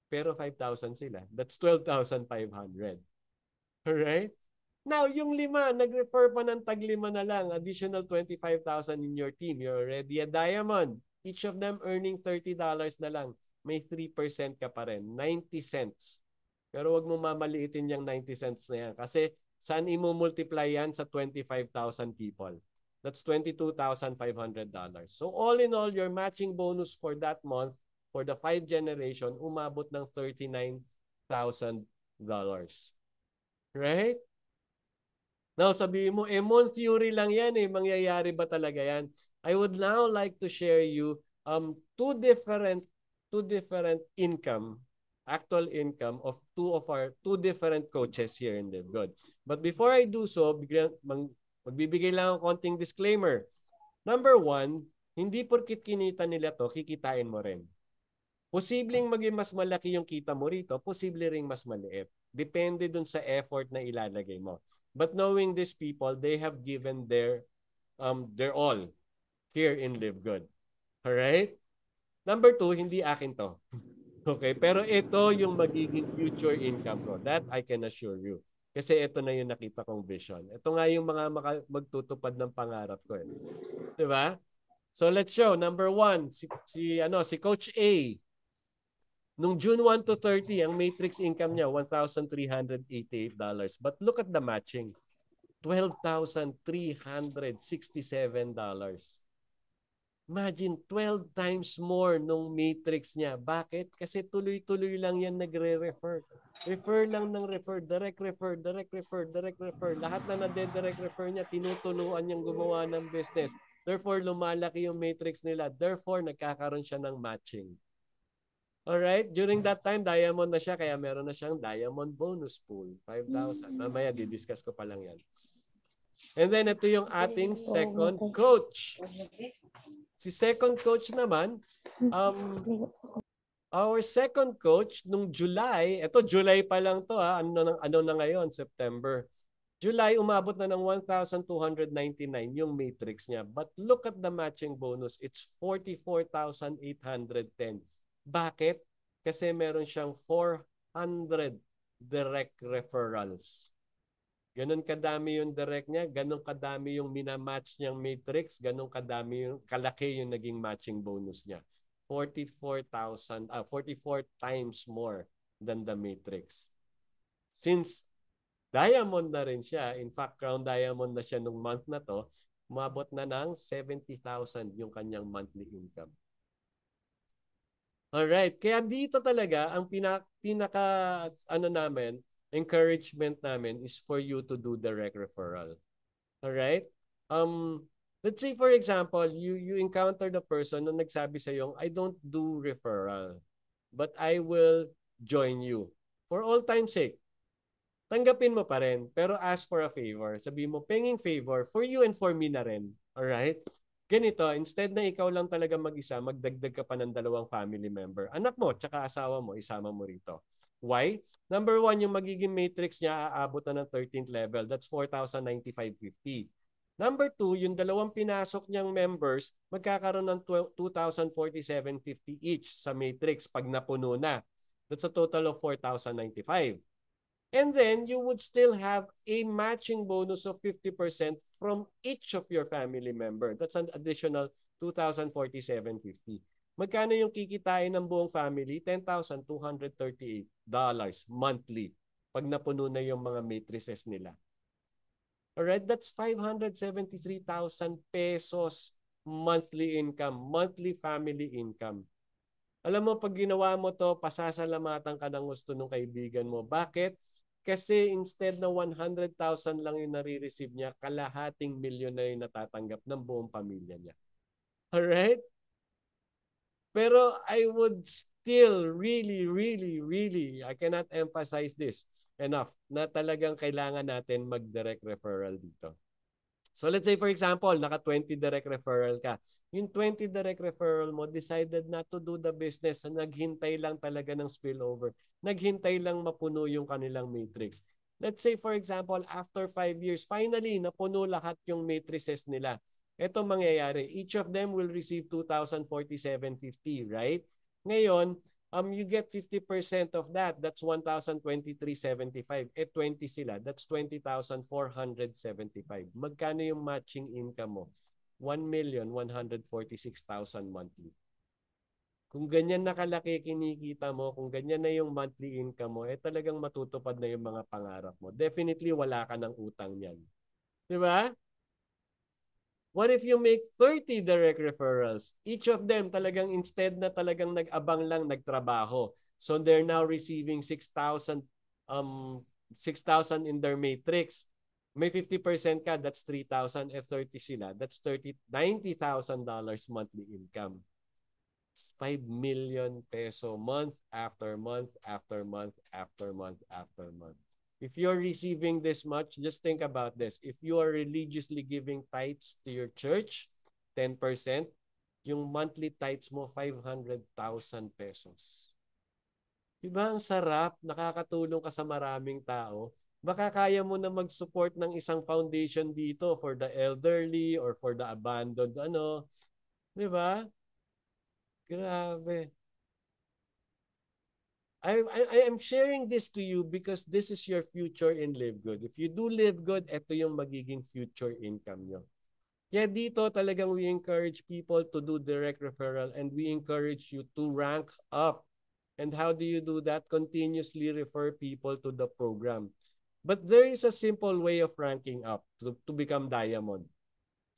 [SPEAKER 1] Pero 5,000 sila, that's $12,500. Alright? Now, yung 5, nag-refer pa ng tag-5 na lang, additional 25,000 in your team. You're already a diamond. Each of them earning $30 na lang. May 3% ka pa rin, 90 cents. Pero wag mo mamaliitin yung 90 cents na yan. Kasi saan i-multiply yan sa 25,000 people? That's $22,500. So all in all, your matching bonus for that month, for the 5 generation, umabot ng $39,000. Right? Now, sabihin mo, Mon, theory lang yan eh. Mangyayari ba talaga yan? I would now like to share you two different income, actual income of two different coaches here in LiveGood. But before I do so, magbibigay lang ako konting disclaimer. Number 1, hindi porkit kinita nila to, kikitain mo rin. Posibleng maging mas malaki yung kita mo rito, posible ring mas maliit. Depende dun sa effort na ilalagay mo. But knowing these people, they have given their all here in LiveGood. Alright? Number 2, hindi akin to. Okay? Pero ito yung magiging future income ko. That I can assure you. Kasi ito na yung nakita kong vision. Ito nga yung mga magtutupad ng pangarap ko. Eh. Diba? So let's show. Number 1, si Coach A. Nung June 1 to 30, ang matrix income niya, $1,388. But look at the matching. $12,367. Imagine, 12 times more nung matrix niya. Bakit? Kasi tuloy-tuloy lang yan nagre-refer. Refer lang ng refer, direct refer, direct refer, direct refer. Lahat na nade-direct refer niya, tinutuluan niyang gumawa ng business. Therefore, lumalaki yung matrix nila. Therefore, nagkakaroon siya ng matching. Alright? During that time, diamond na siya, kaya meron na siyang diamond bonus pool. 5,000. Mamaya, di-discuss ko pa lang yan. And then, ito yung ating second coach. Si second coach naman, our second coach, nung July, ito July pa lang to ha, ano na ngayon, September. July, umabot na ng 1,299 yung matrix niya. But look at the matching bonus. It's 44,810. Bakit? Kasi meron siyang 400 direct referrals. Ganon kadami yung direct niya, ganon kadami yung minamatch niyang matrix, ganon kadami yung kalaki yung naging matching bonus niya. 44 times more than the matrix. Since diamond na rin siya, in fact, crown diamond na siya nung month na to, umabot na ng 70,000 yung kanyang monthly income. Alright, kaya dito talaga ang pinaka encouragement namin is for you to do direct referral. Alright? Let's say for example, you encounter the person na nagsabi sa iyo, I don't do referral, but I will join you. For all time's sake, tanggapin mo pa rin, pero ask for a favor. Sabi mo, penging favor for you and for me na rin. Alright? Ganito, instead na ikaw lang talaga mag-isa, magdagdag ka pa ng 2 family member. Anak mo, tsaka asawa mo, isama mo rito. Why? Number 1, yung magiging matrix niya aabot na ng 13th level. That's 4,095.50. Number 2, yung 2 pinasok niyang members, magkakaroon ng 2,047.50 each sa matrix pag napuno na. That's a total of 4,095. And then, you would still have a matching bonus of 50% from each of your family member. That's an additional 2,047.50. Magkano yung kikitain ng buong family? $10,238 monthly pag napuno na yung mga matrices nila. Alright, that's 573,000 pesos monthly income, monthly family income. Alam mo, pag ginawa mo to, pasasalamatan ka ng gusto ng kaibigan mo. Bakit? Kasi instead na 100,000 lang yung nare-receive niya, kalahating milyon na yung natatanggap ng buong pamilya niya. Alright? Pero I would still really, I cannot emphasize this enough na talagang kailangan natin mag-direct referral dito. So let's say for example, naka 20 direct referral ka. Yung 20 direct referral mo decided not to do the business, naghintay lang talaga ng spillover. Naghintay lang mapuno yung kanilang matrix. Let's say for example, after 5 years, finally napuno lahat yung matrices nila. Ito mangyayari, each of them will receive 2,047.50, right? Ngayon, you get 50% of that. That's 1,023.75. 20 sila. That's 20,475. Magkano yung matching income mo? 1,146,000 monthly. Kung ganyan nakalaki kinikita mo, kung ganyan na yung monthly income mo, talagang matutupad na yung mga pangarap mo. Definitely wala ka ng utang niyan. Di ba? What if you make 30 direct referrals? Each of them talagang instead na talagang nag-abang lang nagtrabaho. So they're now receiving 6,000 in their matrix. May 50% ka, that's 3,000. If 30 sila, that's $90,000 monthly income. It's 5 million peso month after month after month after month after month. If you're receiving this much, just think about this. If you are religiously giving tithes to your church, 10%, yung monthly tithes mo, 500,000 pesos. Diba ang sarap? Nakakatulong ka sa maraming tao. Baka kaya mo na mag-support ng isang foundation dito for the elderly or for the abandoned, Diba? Grabe. I am sharing this to you because this is your future in Live Good. If you do Live Good, ito yung magiging future income nyo. Kaya dito talagang we encourage people to do direct referral and we encourage you to rank up. And how do you do that? Continuously refer people to the program. But there is a simple way of ranking up to become diamond.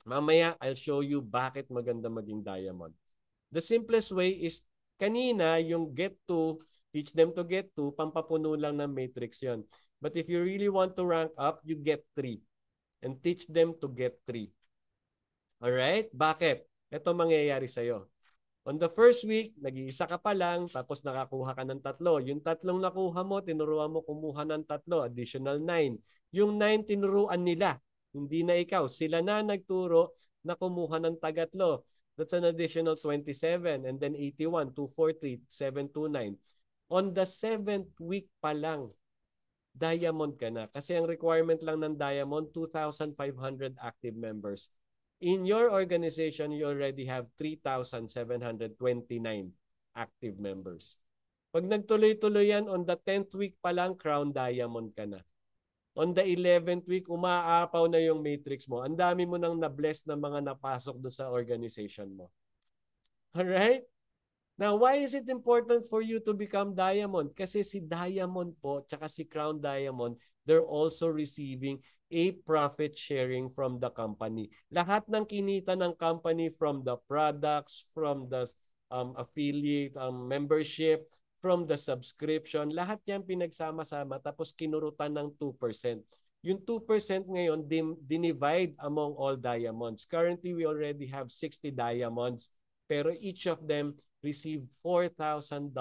[SPEAKER 1] Mamaya, I'll show you bakit maganda maging diamond. The simplest way is kanina yung get to, teach them to get to, pampapuno lang ng matrix yon. But if you really want to rank up, you get 3. And teach them to get 3. Alright? Bakit? Ito mangyayari sa'yo. On the first week, nag-iisa ka pa lang, tapos nakakuha ka ng 3. Yung 3 nakuha mo, tinuruan mo kumuha ng 3, additional 9. Yung 9, tinuruan nila. Hindi na ikaw. Sila na nagturo na kumuha ng tagatlo. That's an additional 27. And then 81, 243, 729. On the 7th week pa lang, diamond ka na. Kasi ang requirement lang ng diamond, 2,500 active members. In your organization, you already have 3,729 active members. Pag nagtuloy-tuloy yan, on the 10th week pa lang, crown diamond ka na. On the 11th week, umaapaw na yung matrix mo. Ang dami mo nang na-bless na mga napasok doon sa organization mo. Alright? Now, why is it important for you to become diamond? Kasi si diamond po, tsaka si crown diamond, they're also receiving a profit sharing from the company. Lahat ng kinita ng company from the products, from the affiliate membership, from the subscription, lahat yan pinagsama-sama tapos kinurutan ng 2%. Yung 2% ngayon, dinivide among all diamonds. Currently, we already have 60 diamonds, pero each of them receive $4,000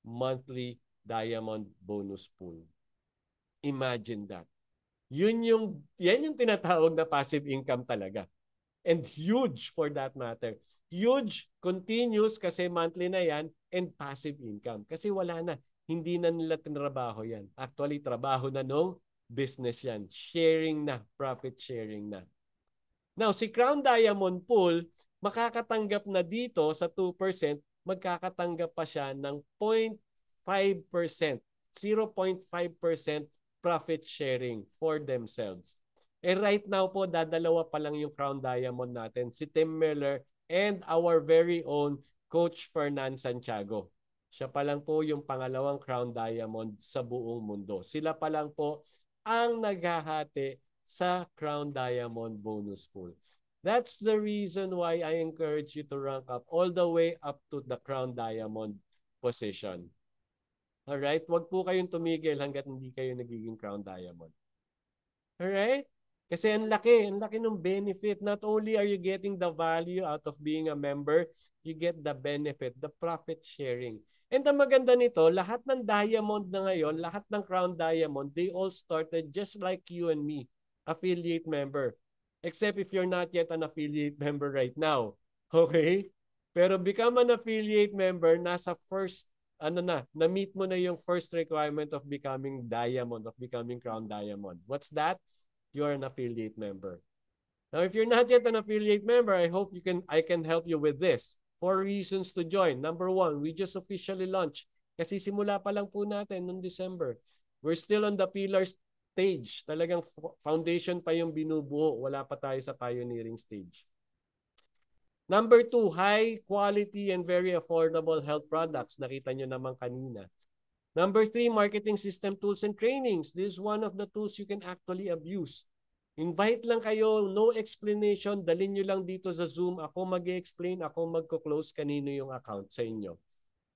[SPEAKER 1] monthly diamond bonus pool. Imagine that. Yan yung tinatawag na passive income talaga. And huge for that matter. Huge, continuous kasi monthly na yan, and passive income. Kasi wala na. Hindi na nila tinrabaho yan. Actually, trabaho na nung business yan. Sharing na, profit sharing na. Now, si Crown Diamond Pool, makakatanggap na dito sa 2%, magkakatanggap pa siya ng 0.5%, 0.5% profit sharing for themselves. And right now po, dadalawa pa lang yung Crown Diamond natin, si Tim Miller and our very own Coach Fernan Santiago. Siya pa lang po yung pangalawang Crown Diamond sa buong mundo. Sila pa lang po ang naghahati sa Crown Diamond bonus pool. That's the reason why I encourage you to rank up all the way up to the Crown Diamond position. Alright? Huwag po kayong tumigil hanggat hindi kayo nagiging Crown Diamond. Alright? Kasi ang laki ng benefit. Not only are you getting the value out of being a member, you get the benefit, the profit sharing. And ang maganda nito, lahat ng diamond na ngayon, lahat ng Crown Diamond, they all started just like you and me, affiliate member. Except if you're not yet an affiliate member right now. Okay? Pero become an affiliate member, nasa first, na-meet mo na yung first requirement of becoming diamond, of becoming Crown Diamond. What's that? You're an affiliate member. Now, if you're not yet an affiliate member, I hope I can help you with this. 4 reasons to join. Number 1, we just officially launched. Kasi simula pa lang po natin noong December. We're still on the pillars stage. Talagang foundation pa yung binubuo. Wala pa tayo sa pioneering stage. Number 2, high quality and very affordable health products. Nakita nyo naman kanina. Number 3, marketing system tools and trainings. This is one of the tools you can actually abuse. Invite lang kayo, no explanation, dalhin nyo lang dito sa Zoom. Ako mag-explain, ako magko-close kanino yung account sa inyo.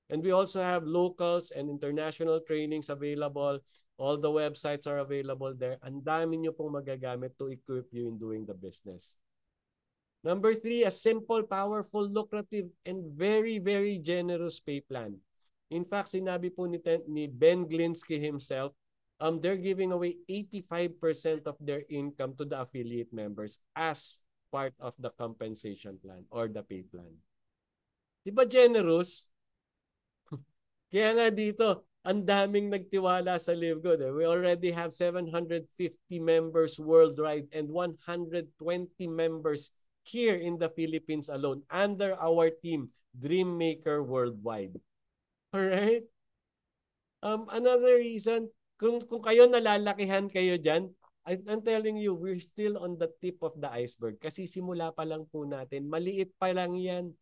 [SPEAKER 1] And we also have locals and international trainings available. All the websites are available there. Ang dami nyo pong magagamit to equip you in doing the business. Number 3, a simple, powerful, lucrative, and very, very generous pay plan. In fact, sinabi po ni Ben Glinsky himself, they're giving away 85% of their income to the affiliate members as part of the compensation plan or the pay plan. Di ba generous? Kaya nga dito, ang daming nagtiwala sa LiveGood. We already have 750 members worldwide and 120 members here in the Philippines alone under our team, Dreammaker Worldwide. Alright? Another reason, kung kayo nalalakihan kayo dyan, I'm telling you, we're still on the tip of the iceberg. Kasi simula pa lang po natin. Maliit pa lang yan.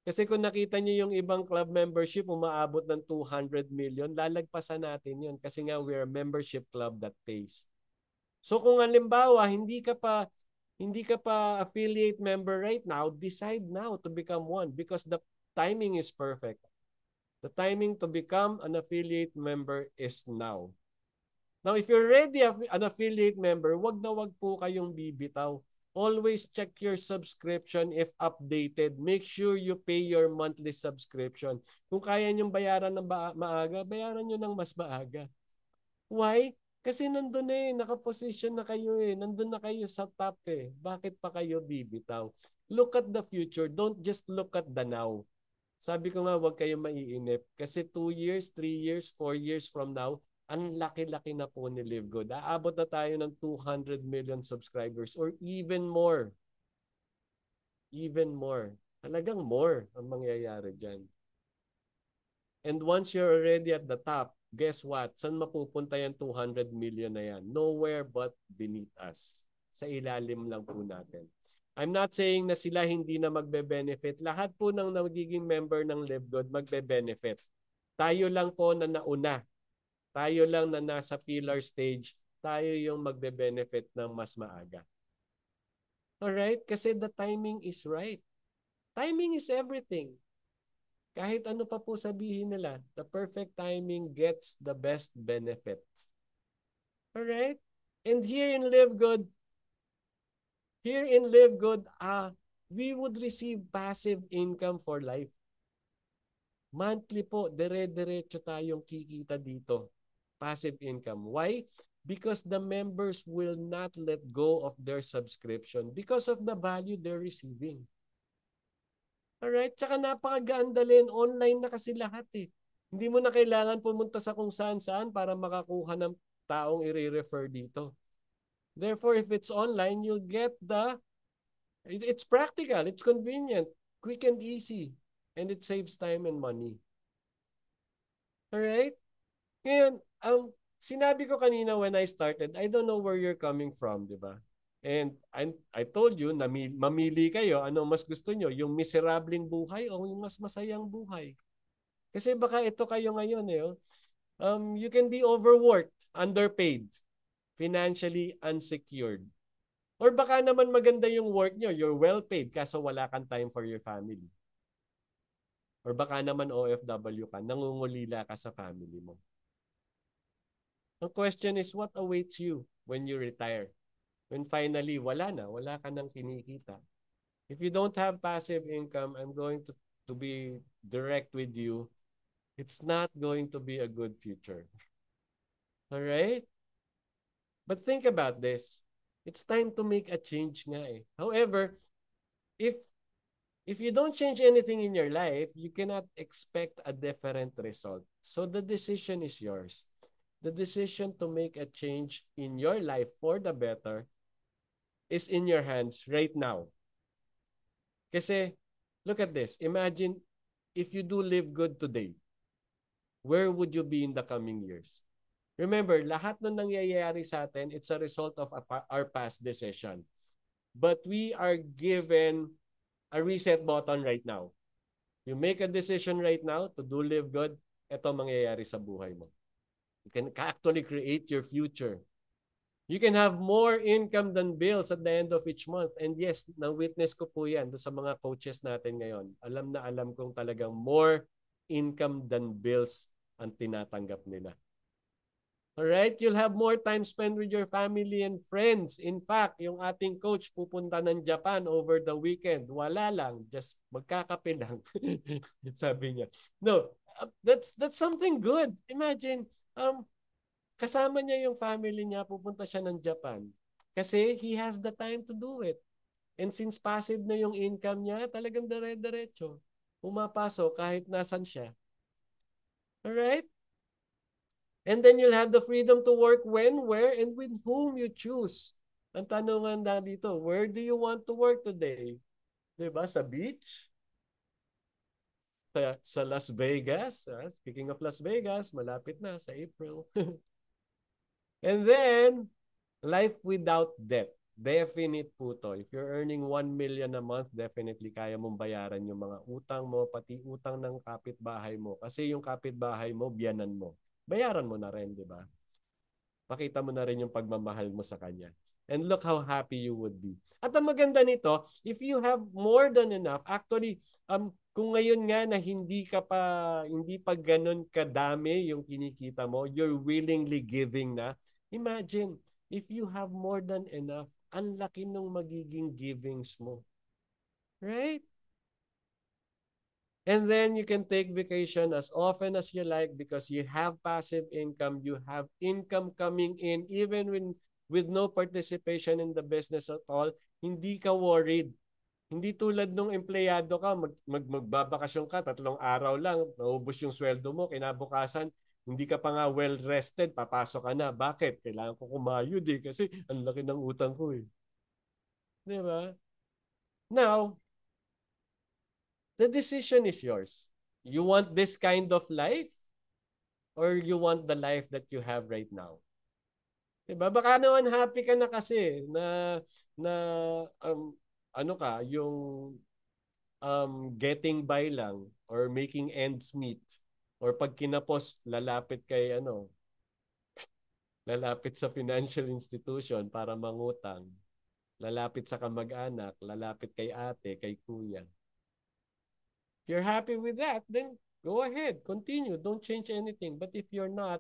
[SPEAKER 1] Kasi kung nakita nyo yung ibang club membership, umaabot ng 200 million, lalagpasan natin yun. Kasi nga, we're a membership club that pays. So kung halimbawa, hindi ka pa affiliate member right now, decide now to become one because the timing is perfect. The timing to become an affiliate member is now. Now, if you're already an affiliate member, wag na wag po kayong bibitaw. Always check your subscription if updated. Make sure you pay your monthly subscription. Kung kaya niyong bayaran ng maaga, bayaran niyo ng mas maaga. Why? Kasi nandun na nakaposition na kayo nandun na kayo sa top Bakit pa kayo bibitaw? Look at the future. Don't just look at the now. Sabi ko nga, huwag kayo maiinip. Kasi 2 years, 3 years, 4 years from now, ang laki-laki na po ni Live Good. Aabot na tayo ng 200 million subscribers or even more. Even more. Talagang more ang mangyayari dyan. And once you're already at the top, guess what? Saan mapupunta yung 200 million na yan? Nowhere but beneath us. Sa ilalim lang po natin. I'm not saying na sila hindi na magbe-benefit. Lahat po ng magiging member ng Live Good magbe-benefit. Tayo lang po na nauna. Tayo lang na nasa pillar stage. Tayo yung magbe-benefit ng mas maaga. Alright? Kasi the timing is right. Timing is everything. Kahit ano pa po sabihin nila, the perfect timing gets the best benefit. Alright? And here in Live Good, we would receive passive income for life. Monthly po, dire-diretso tayong kikita dito. Passive income. Why? Because the members will not let go of their subscription because of the value they're receiving. Alright? Tsaka napakagaan dalhin. Online na kasi lahat Hindi mo na kailangan pumunta sa kung saan-saan para makakuha ng taong i-refer dito. Therefore, if it's online, you'll get it's practical, it's convenient, quick and easy, and it saves time and money. Alright? Ngayon, sinabi ko kanina when I started, I don't know where you're coming from, di ba? And I told you na mamili kayo, ano mas gusto nyo, yung miserableng buhay o yung mas masayang buhay. Kasi baka ito kayo ngayon you can be overworked, underpaid, financially unsecured. Or baka naman maganda yung work nyo, you're well paid kaso wala kang time for your family. Or baka naman OFW ka, nangungulila ka sa family mo. Ang question is, what awaits you when you retire? When finally, wala ka nang kinikita. If you don't have passive income, I'm going to be direct with you. It's not going to be a good future. All right? But think about this. It's time to make a change nga However, if you don't change anything in your life, you cannot expect a different result. So the decision is yours. The decision to make a change in your life for the better is in your hands right now. Kasi, look at this. Imagine if you do live good today, where would you be in the coming years? Remember, lahat ng nangyayari sa atin, it's a result of our past decision. But we are given a reset button right now. You make a decision right now to do live good, ito mangyayari sa buhay mo. You can actually create your future. You can have more income than bills at the end of each month. And yes, na-witness ko po yan sa mga coaches natin ngayon. Alam na alam kong talagang more income than bills ang tinatanggap nila. Alright? You'll have more time spent with your family and friends. In fact, yung ating coach pupunta ng Japan over the weekend. Wala lang. Just magkakape lang. Sabi niya. No, that's something good. Imagine, kasama niya yung family niya, pupunta siya ng Japan. Kasi he has the time to do it. And since passive na yung income niya, talagang dire-diretso. Pumapasok kahit nasan siya. Alright? And then you'll have the freedom to work when, where, and with whom you choose. Ang tanungan na dito, where do you want to work today? Diba? Sa beach? Sa Las Vegas? Speaking of Las Vegas, malapit na sa April. And then, life without debt. Definite po to. If you're earning 1 million a month, definitely kaya mong bayaran yung mga utang mo, pati utang ng kapitbahay mo. Kasi yung kapitbahay mo, biyanan mo. Bayaran mo na rin, di ba? Pakita mo na rin yung pagmamahal mo sa kanya. And look how happy you would be. At ang maganda nito, if you have more than enough, actually, kung ngayon nga na hindi pa ganun kadami yung kinikita mo, you're willingly giving na. Imagine, if you have more than enough, ang laki ng magiging givings mo. Right? And then you can take vacation as often as you like because you have passive income, you have income coming in even when with no participation in the business at all, hindi ka worried. Hindi tulad nung empleyado ka, magbabakasyon ka, 3 araw lang, naubos yung sweldo mo, kinabukasan, hindi ka pa nga well-rested, papasok ka na. Bakit? Kailangan ko kumayod kasi ang laki ng utang ko Di ba? Now, the decision is yours. You want this kind of life or you want the life that you have right now? Diba? Baka naman happy ka na kasi na ano ka, yung getting by lang or making ends meet or pag kinapos lalapit kay lalapit sa financial institution para mangutang, lalapit sa kamag-anak, lalapit kay ate, kay kuya. If you're happy with that, then go ahead, continue, don't change anything. But if you're not,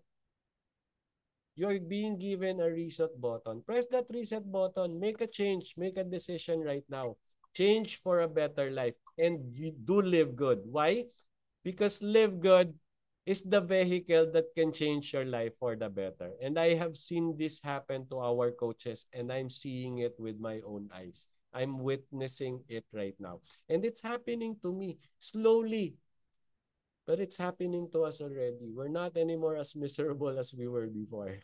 [SPEAKER 1] you're being given a reset button. Press that reset button, make a change, make a decision right now. Change for a better life. And you do live good. Why? Because live good is the vehicle that can change your life for the better. And I have seen this happen to our coaches and I'm seeing it with my own eyes. I'm witnessing it right now. And it's happening to me slowly. But it's happening to us already. We're not anymore as miserable as we were before.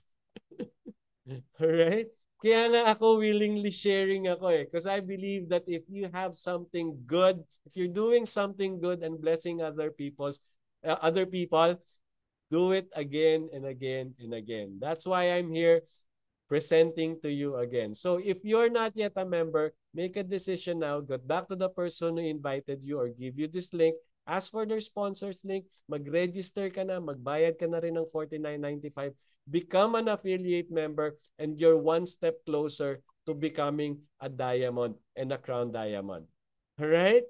[SPEAKER 1] Alright? Kaya nga ako willingly sharing ako because I believe that if you have something good, if you're doing something good and blessing other people, do it again and again and again. That's why I'm here presenting to you again. So if you're not yet a member, make a decision now. Get back to the person who invited you or give you this link. Ask for their sponsors link. Mag-register ka na. Magbayad ka na rin ng $49.95. Become an affiliate member and you're one step closer to becoming a diamond and a crown diamond. Alright?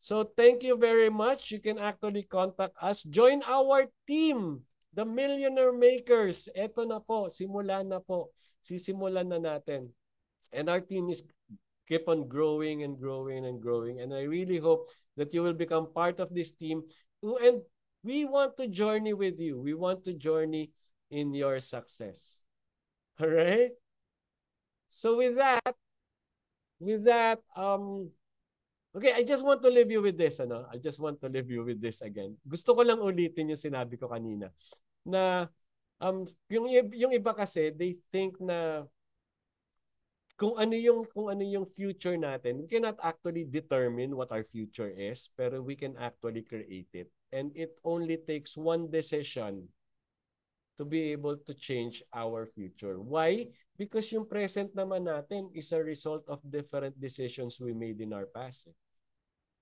[SPEAKER 1] So thank you very much. You can actually contact us. Join our team, the Millionaire Makers. Eto na po. Simula na po. Sisimulan na natin. And our team is keep on growing and growing and growing. And I really hope that you will become part of this team. And we want to journey with you. We want to journey in your success. All right? So with that, okay, I just want to leave you with this, I just want to leave you with this again. Gusto ko lang ulitin yung sinabi ko kanina na yung iba kasi they think na kung ano yung future natin, we cannot actually determine what our future is, pero we can actually create it. And it only takes one decision to be able to change our future. Why? Because yung present naman natin is a result of different decisions we made in our past.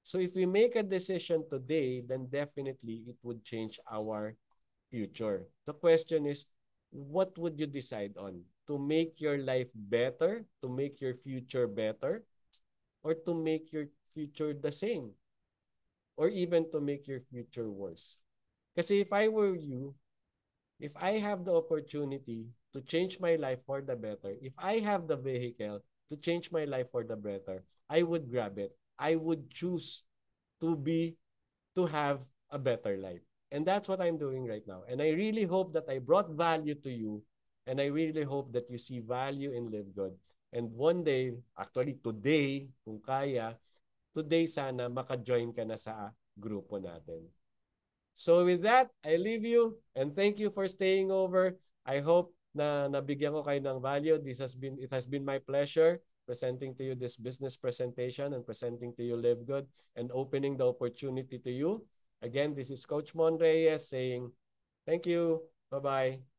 [SPEAKER 1] So if we make a decision today, then definitely it would change our future. The question is, what would you decide on? To make your life better, to make your future better, or to make your future the same, or even to make your future worse? Kasi if I were you, if I have the opportunity to change my life for the better, if I have the vehicle to change my life for the better, I would grab it. I would choose to have a better life. And that's what I'm doing right now. And I really hope that I brought value to you. And I really hope that you see value in Live Good. And one day, actually today, kung kaya, today sana maka-join ka na sa grupo natin. So with that, I leave you and thank you for staying over. I hope na nabigyan ko kayo ng value. It has been my pleasure presenting to you this business presentation and presenting to you Live Good and opening the opportunity to you. Again, this is Coach Mon Reyes saying thank you. Bye-bye.